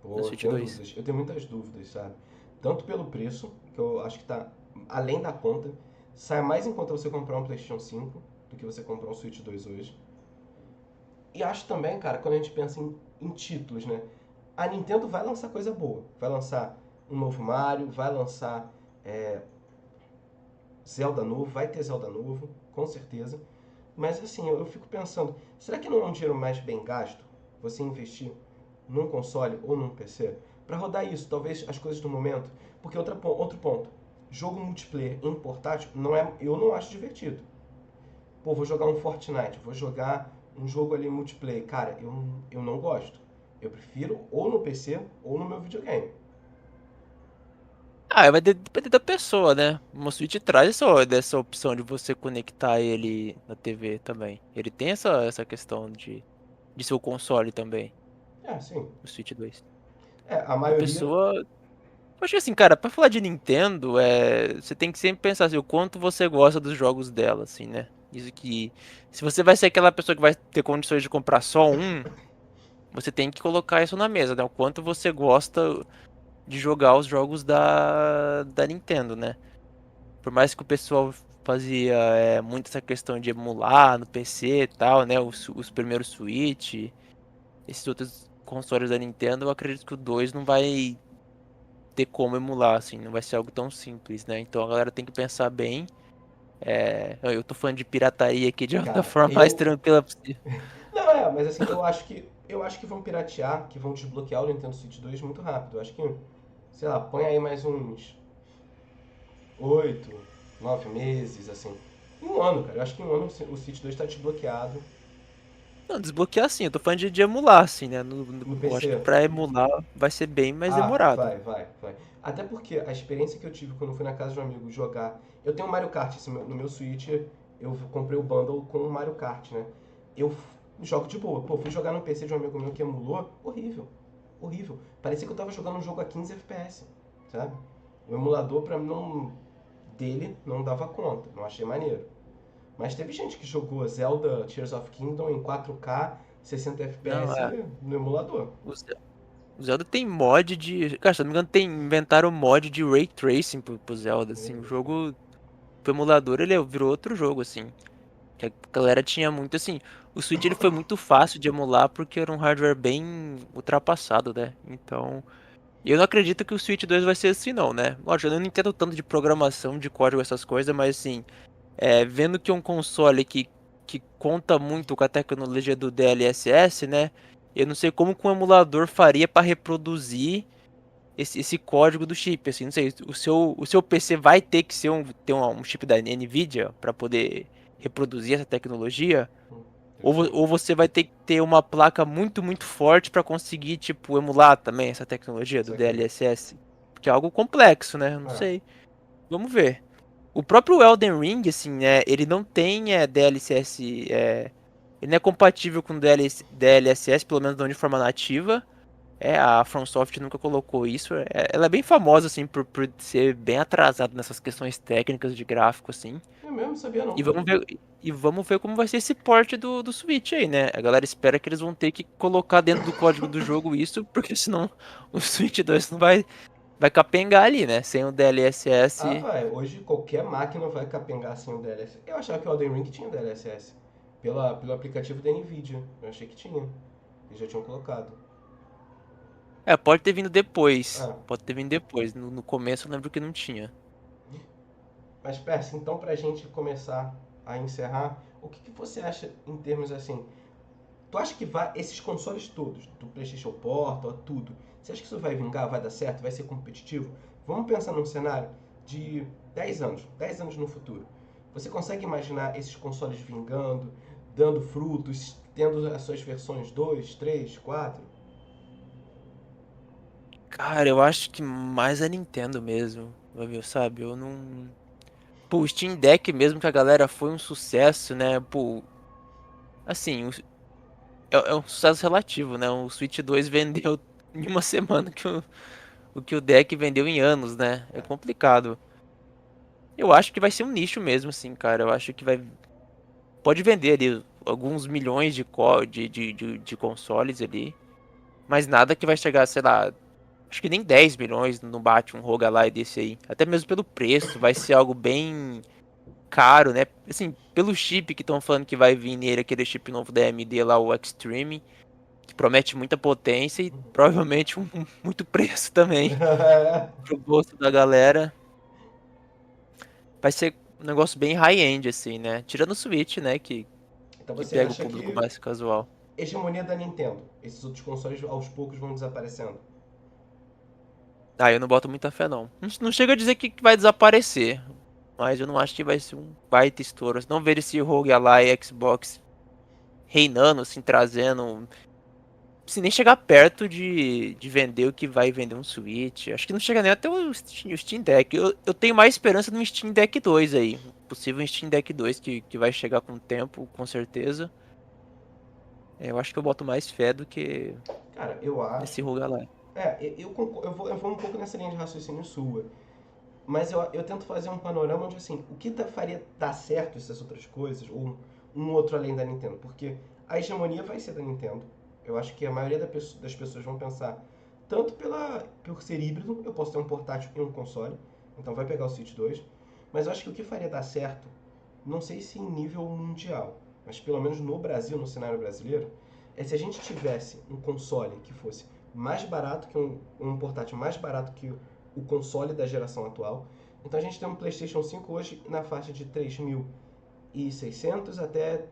no Pô, Switch tenho 2. dúvidas. Eu tenho muitas dúvidas, sabe? Tanto pelo preço, que eu acho que tá além da conta. Sai mais em conta você comprar um PlayStation 5 do que você comprar um Switch 2 hoje. E acho também, cara, quando a gente pensa em títulos, né? A Nintendo vai lançar coisa boa. Vai lançar um novo Mario, vai lançar é, Zelda novo, vai ter Zelda novo, com certeza. Mas assim, eu fico pensando, será que não é um dinheiro mais bem gasto você investir num console ou num PC para rodar isso, talvez as coisas do momento? Porque outro ponto, jogo multiplayer em portátil eu não acho divertido. Pô, vou jogar um Fortnite, vou jogar um jogo ali multiplayer, cara, eu não gosto. Eu prefiro ou no PC ou no meu videogame. Ah, vai depender da pessoa, né? O Switch traz dessa opção de você conectar ele na TV também. Ele tem essa questão de ser o console também, Sim. o Switch 2. A A maioria. pessoa. Eu acho que assim, cara, pra falar de Nintendo, você tem que sempre pensar assim, o quanto você gosta dos jogos dela, assim, né? Isso que. Se você vai ser aquela pessoa que vai ter condições de comprar só um, você tem que colocar isso na mesa, né? O quanto você gosta de jogar os jogos da Nintendo, né? Por mais que o pessoal fazia muito essa questão de emular no PC e tal, né? Os primeiros Switch, esses outros consoles da Nintendo, eu acredito que o 2 não vai ter como emular, assim, não vai ser algo tão simples, né? Então a galera tem que pensar bem. Eu tô falando de pirataria aqui de uma Cara, forma mais tranquila possível. Não, mas assim, eu acho que vão piratear, que vão desbloquear o Nintendo Switch 2 muito rápido. Eu acho que, sei lá, põe aí mais uns 8, 9 meses, assim. Em um ano, cara. Eu acho que em um ano o Switch 2 tá desbloqueado Não, desbloquear sim, eu tô falando de emular, assim, né? no Eu acho que PC. pra emular vai ser bem mais Ah, demorado. vai. Até porque a experiência que eu tive quando eu fui na casa de um amigo jogar. Eu tenho um Mario Kart no meu Switch, eu comprei o bundle com o Mario Kart, né? Eu jogo de boa. Pô, fui jogar no PC de um amigo meu que emulou, horrível. Horrível. Parecia que eu tava jogando um jogo a 15 FPS, sabe? O emulador pra mim dele não dava conta, não achei maneiro. Mas teve gente que jogou Zelda Tears of Kingdom em 4K, 60 Não, FPS no emulador. o Ze- o Zelda tem mod de. Cara, se eu não me engano, inventaram mod de Ray Tracing pro Zelda, Meu assim. O Deus. jogo, pro emulador, ele virou outro jogo, assim. Que a galera tinha muito, assim. O Switch ele foi muito fácil de emular porque era um hardware bem ultrapassado, né? Então. Eu não acredito que o Switch 2 vai ser assim, não, né? Lógico, eu não entendo tanto de programação, de código, essas coisas, mas assim. Vendo que é um console que conta muito com a tecnologia do DLSS, né? Eu não sei como que um emulador faria para reproduzir esse código do chip, assim, não sei, o seu PC vai ter que ter um chip da Nvidia para poder reproduzir essa tecnologia, Deve ser. ou você vai ter que ter uma placa muito, muito forte para conseguir, tipo, emular também essa tecnologia do Isso aqui. DLSS, porque é algo complexo, né? Eu não Ah, sei. Vamos ver. O próprio Elden Ring, assim, ele não tem DLSS, ele não é compatível com DLSS, pelo menos não de forma nativa, A FromSoft nunca colocou isso. Ela é bem famosa, assim, por ser bem atrasada nessas questões técnicas de gráfico, assim. Eu mesmo não sabia não, E cara. vamos ver como vai ser esse port do Switch aí, né? A galera espera que eles vão ter que colocar dentro do código do jogo isso, porque senão o Switch 2 não vai capengar ali, né? Sem o Ah, DLSS. vai, hoje qualquer máquina vai capengar sem o DLSS. Eu achava que o Elden Ring tinha DLSS. Pelo aplicativo da Nvidia. Eu achei que tinha. Eles já tinham colocado. Pode ter vindo depois. Ah, Pode ter vindo depois. No começo eu lembro que não tinha. mas Percy, então pra gente começar a encerrar, o que você acha em termos assim? Tu acha que vai, esses consoles todos, do PlayStation Portal, tudo, você acha que isso vai vingar, vai dar certo, vai ser competitivo? Vamos pensar num cenário de 10 anos no futuro. Você consegue imaginar esses consoles vingando, dando frutos, tendo as suas versões 2, 3, 4? Cara, eu acho que mais a Nintendo mesmo. Vai ver, sabe? Eu não. Pô, o Steam Deck mesmo que a galera foi um sucesso, né? Pô, assim, é um sucesso relativo, né? O Switch 2 vendeu em uma semana o que o deck vendeu em anos, né? É complicado. Eu acho que vai ser um nicho mesmo, assim, cara. Eu acho que vai. Pode vender ali alguns milhões de consoles ali. Mas nada que vai chegar, sei lá. Acho que nem 10 milhões não bate um roguelike desse aí. Até mesmo pelo preço, vai ser algo bem caro, né? Assim, pelo chip que estão falando que vai vir nele, aquele chip novo da AMD lá, o Extreme, que promete muita potência e provavelmente muito preço também pro gosto da galera. Vai ser um negócio bem high-end, assim, né? Tirando o Switch, né? Então Que você pega o acha público que mais casual. hegemonia da Nintendo, esses outros consoles aos poucos vão desaparecendo? Ah, eu não boto muita fé, não. Não chega a dizer que vai desaparecer. Mas eu não acho que vai ser um baita estouro. Não ver esse roguelike Xbox reinando, assim, trazendo. Se nem chegar perto de vender o que vai vender um Switch. Acho que não chega nem até o Steam Deck. Eu tenho mais esperança no Steam Deck 2 aí. Possível Steam Deck 2 que vai chegar com o tempo, com certeza. Eu acho que eu boto mais fé do que Cara, eu nesse acho. roguelike. Eu vou um pouco nessa linha de raciocínio sua. Mas eu tento fazer um panorama onde, assim, o que faria dar certo essas outras coisas, ou um outro além da Nintendo? Porque a hegemonia vai ser da Nintendo. Eu acho que a maioria das pessoas vão pensar, tanto por ser híbrido, eu posso ter um portátil e um console, então vai pegar o Switch 2, mas eu acho que o que faria dar certo, não sei se em nível mundial, mas pelo menos no Brasil, no cenário brasileiro, é se a gente tivesse um console que fosse mais barato que um portátil mais barato que o console da geração atual. Então a gente tem um PlayStation 5 hoje na faixa de 3.600 até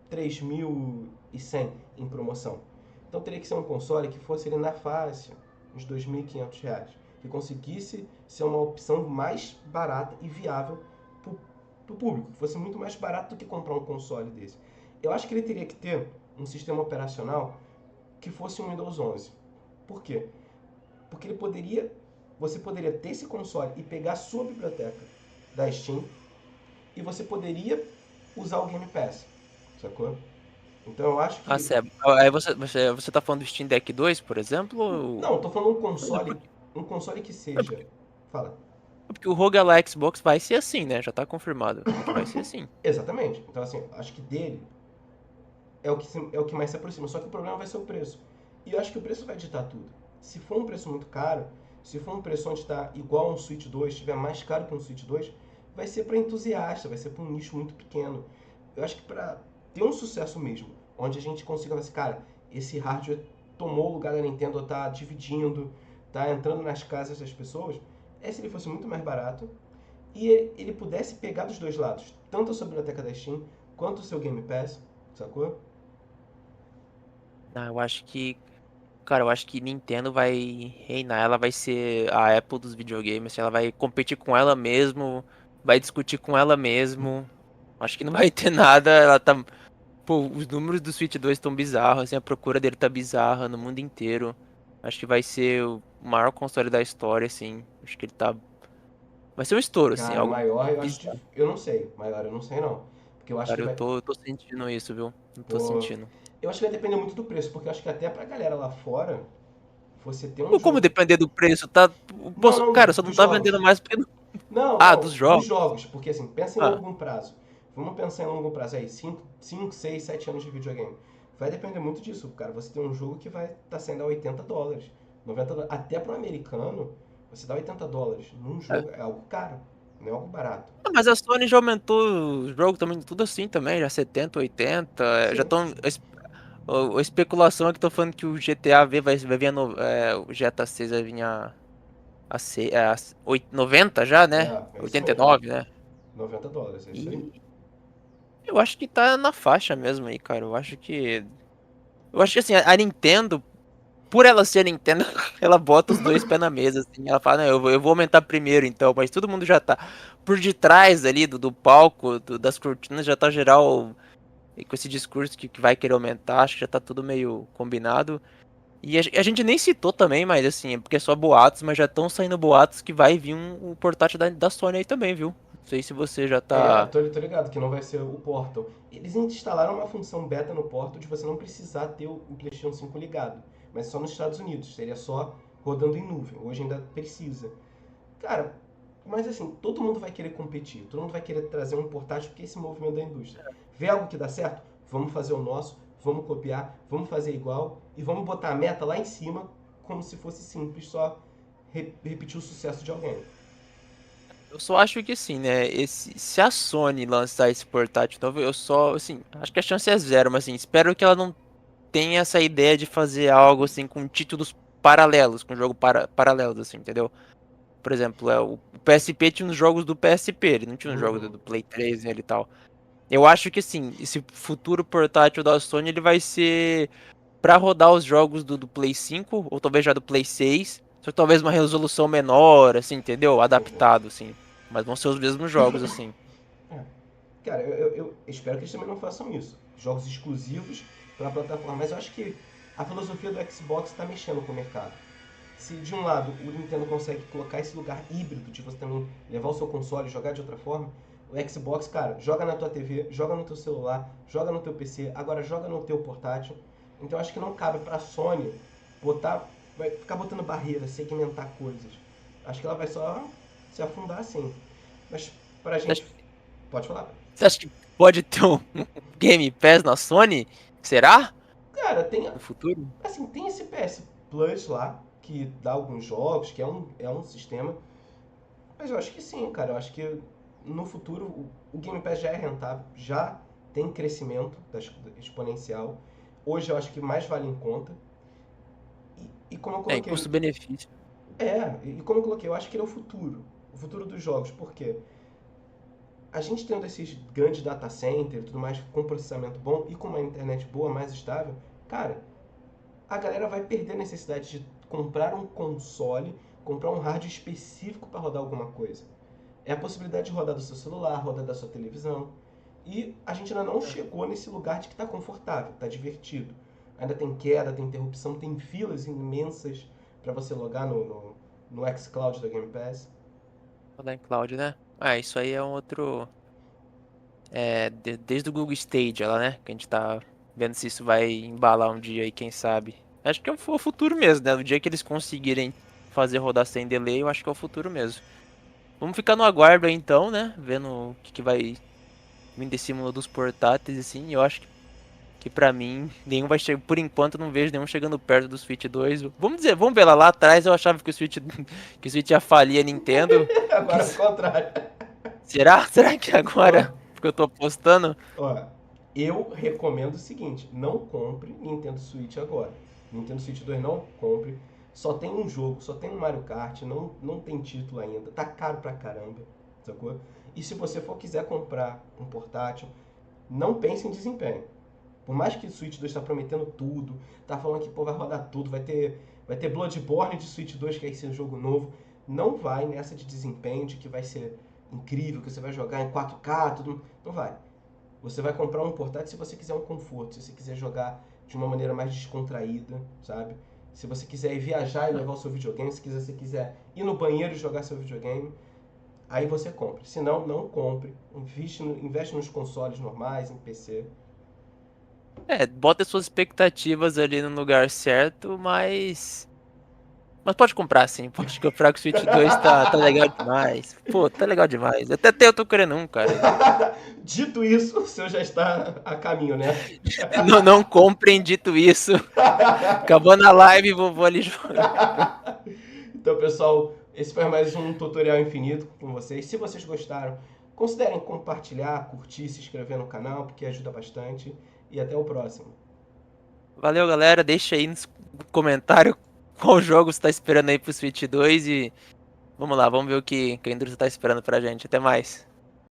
3.100 em promoção. Então teria que ser um console que fosse ali na faixa, uns R$ 2.500, que conseguisse ser uma opção mais barata e viável para o público, que fosse muito mais barato do que comprar um console desse. Eu acho que ele teria que ter um sistema operacional que fosse um Windows 11. Por quê? Porque você poderia ter esse console e pegar a sua biblioteca da Steam e você poderia usar o Game Pass, sacou? Então eu acho Ah, que. Seba. Aí você tá falando do Steam Deck 2, por exemplo? Não, eu tô falando É porque, um console que é seja. porque, Fala. é porque o roguelike Xbox vai ser assim, né? Já tá confirmado que vai ser assim. Exatamente. Então, assim, acho que dele é o que mais se aproxima. Só que o problema vai ser o preço. E eu acho que o preço vai ditar tudo. Se for um preço muito caro, se for um preço onde está igual a um Switch 2, estiver mais caro que um Switch 2, vai ser para entusiasta, vai ser para um nicho muito pequeno. Eu acho que para ter um sucesso mesmo, onde a gente consiga falar assim, cara, esse hardware tomou o lugar da Nintendo, tá dividindo, tá entrando nas casas das pessoas, é se ele fosse muito mais barato e ele pudesse pegar dos dois lados, tanto a sua biblioteca da Steam quanto o seu Game Pass, sacou? Ah, cara, eu acho que Nintendo vai reinar, ela vai ser a Apple dos videogames, assim, ela vai competir com ela mesmo, vai discutir com ela mesmo. Acho que não vai ter nada, ela tá, pô, os números do Switch 2 estão bizarros, assim, a procura dele tá bizarra no mundo inteiro. Acho que vai ser o maior console da história, assim. Acho que ele tá, vai ser um estouro, assim, Cara, algo maior eu acho bizarro. Eu não sei. Maior eu não sei não. Porque eu acho que Cara, vai. eu tô sentindo isso, viu? Eu tô Pô, sentindo. eu acho que vai depender muito do preço, porque eu acho que até pra galera lá fora, você ter um Ou como jogo. depender do preço? Tá, Não, não, cara, só não dos tá vendendo jogos. mais porque. Não, Ah, dos não, dos jogos. jogos, porque assim, pensa em Ah, longo prazo. Vamos pensar em longo prazo aí, 5 6 7 anos de videogame. Vai depender muito disso, cara. Você tem um jogo que vai estar saindo a US$ 80, US$ 90. Até para um americano, você dá US$ 80 num é. jogo, é algo caro, não é algo barato. Ah, mas a Sony já aumentou os jogos também, tudo assim também, já 70, 80. Já Sim, estão. A especulação é que tô falando que o GTA V vai vir o GTA 6 vai vir a 90 já, né? é isso mesmo. 89, né? US$ 90, é isso aí. E eu acho que tá na faixa mesmo aí, cara. Eu acho que. Eu acho que assim, a Nintendo, por ela ser Nintendo, ela bota os dois pés na mesa, assim. Ela fala, não, eu vou aumentar primeiro, então, mas todo mundo já tá por detrás ali do palco, das cortinas, já tá geral com esse discurso que vai querer aumentar, acho que já tá tudo meio combinado. E a gente nem citou também, mas assim, é porque é só boatos, mas já estão saindo boatos que vai vir um portátil da Sony aí também, viu? Não sei se você já É, tá. tô ligado que não vai ser o Portal. Eles instalaram uma função beta no Portal de você não precisar ter o PlayStation 5 ligado, mas só nos Estados Unidos, seria só rodando em nuvem. Hoje ainda precisa. Cara, mas assim, todo mundo vai querer competir, todo mundo vai querer trazer um portátil porque é esse movimento da indústria. Vê algo que dá certo? Vamos fazer o nosso, vamos copiar, vamos fazer igual e vamos botar a meta lá em cima como se fosse simples, só repetir o sucesso de alguém. Eu só acho que assim, né? Se a Sony lançar esse portátil novo, eu só, assim, acho que a chance é zero, mas assim, espero que ela não tenha essa ideia de fazer algo assim com títulos paralelos, com jogo paralelos, assim, entendeu? Por exemplo, o PSP tinha uns jogos do PSP, ele não tinha uns jogos do Uhum. Play 3 nele e tal. Eu acho que assim, esse futuro portátil da Sony ele vai ser pra rodar os jogos do Play 5, ou talvez já do Play 6, só que talvez uma resolução menor, assim, entendeu? Uhum. Adaptado, assim. Mas vão ser os mesmos jogos, assim. É. Cara, eu espero que eles também não façam isso. Jogos exclusivos para a plataforma. Mas eu acho que a filosofia do Xbox está mexendo com o mercado. Se de um lado o Nintendo consegue colocar esse lugar híbrido de você também levar o seu console e jogar de outra forma, o Xbox, cara, joga na tua TV, joga no teu celular, joga no teu PC, agora joga no teu portátil. Então acho que não cabe pra Sony botar, vai ficar botando barreiras, segmentar coisas. Acho que ela vai só se afundar assim. Mas pra Você gente, acha, pode falar. você acha que pode ter um Game Pass na Sony? Será? Cara, tem No futuro? assim, tem esse PS Plus lá que dá alguns jogos, que é um sistema. Mas eu acho que sim, cara. Eu acho que no futuro o Game Pass já é rentável, já tem crescimento exponencial. Hoje eu acho que mais vale em conta. E como eu É, em coloquei, custo-benefício. e como eu coloquei, eu acho que ele é o futuro dos jogos, porque a gente tendo esses grandes data centers e tudo mais com processamento bom e com uma internet boa, mais estável, cara, a galera vai perder a necessidade de comprar um console, comprar um hardware específico para rodar alguma coisa. É a possibilidade de rodar do seu celular, rodar da sua televisão. E a gente ainda não chegou nesse lugar de que está confortável, está divertido. Ainda tem queda, tem interrupção, tem filas imensas para você logar no xCloud da Game Pass. Rodar em cloud, né? Ah, isso aí é um outro. Desde o Google Stage, ela, né? Que a gente tá vendo se isso vai embalar um dia aí, quem sabe. Acho que é o futuro mesmo, né? No dia que eles conseguirem fazer rodar sem delay, eu acho que é o futuro mesmo. Vamos ficar no aguardo aí então, né? Vendo o que vai vir desse mundo dos portáteis, assim. Eu acho que pra mim, nenhum vai chegar. Por enquanto, eu não vejo nenhum chegando perto do Switch 2. Vamos dizer, vamos ver lá atrás, eu achava que o Switch, que o Switch ia falir a Nintendo. Agora é o contrário. Será? Será que Ó, agora? Porque eu tô apostando? ó, eu recomendo o seguinte: não compre Nintendo Switch agora. Nintendo Switch 2 não compre. Só tem um jogo, só tem um Mario Kart, não tem título ainda. Tá caro pra caramba, sacou? E se você for quiser comprar um portátil, não pense em desempenho. Por mais que o Switch 2 está prometendo tudo, tá falando que pô, vai rodar tudo, vai ter Bloodborne de Switch 2, que é esse jogo novo, não vai nessa de desempenho, de que vai ser incrível, que você vai jogar em 4K, tudo. Não vai. Você vai comprar um portátil se você quiser um conforto, se você quiser jogar de uma maneira mais descontraída, sabe? Se você quiser ir viajar e levar o seu videogame, se você quiser ir no banheiro e jogar seu videogame, aí você compra. Se não, não compre. Investe nos consoles normais, em PC. Bota suas expectativas ali no lugar certo, mas Mas pode comprar sim, pode comprar que o Switch 2 tá legal demais. Pô, tá legal demais. Até eu tô querendo um, cara. Dito isso, o seu já está a caminho, né? Não comprem, dito isso. Acabando a live, vou ali jogar. Então, pessoal, esse foi mais um tutorial infinito com vocês. Se vocês gostaram, considerem compartilhar, curtir, se inscrever no canal, porque ajuda bastante. E até o próximo. Valeu, galera. Deixa aí no comentário qual jogo você tá esperando aí pro Switch 2 e vamos lá, vamos ver o que a indústria tá esperando pra gente. Até mais.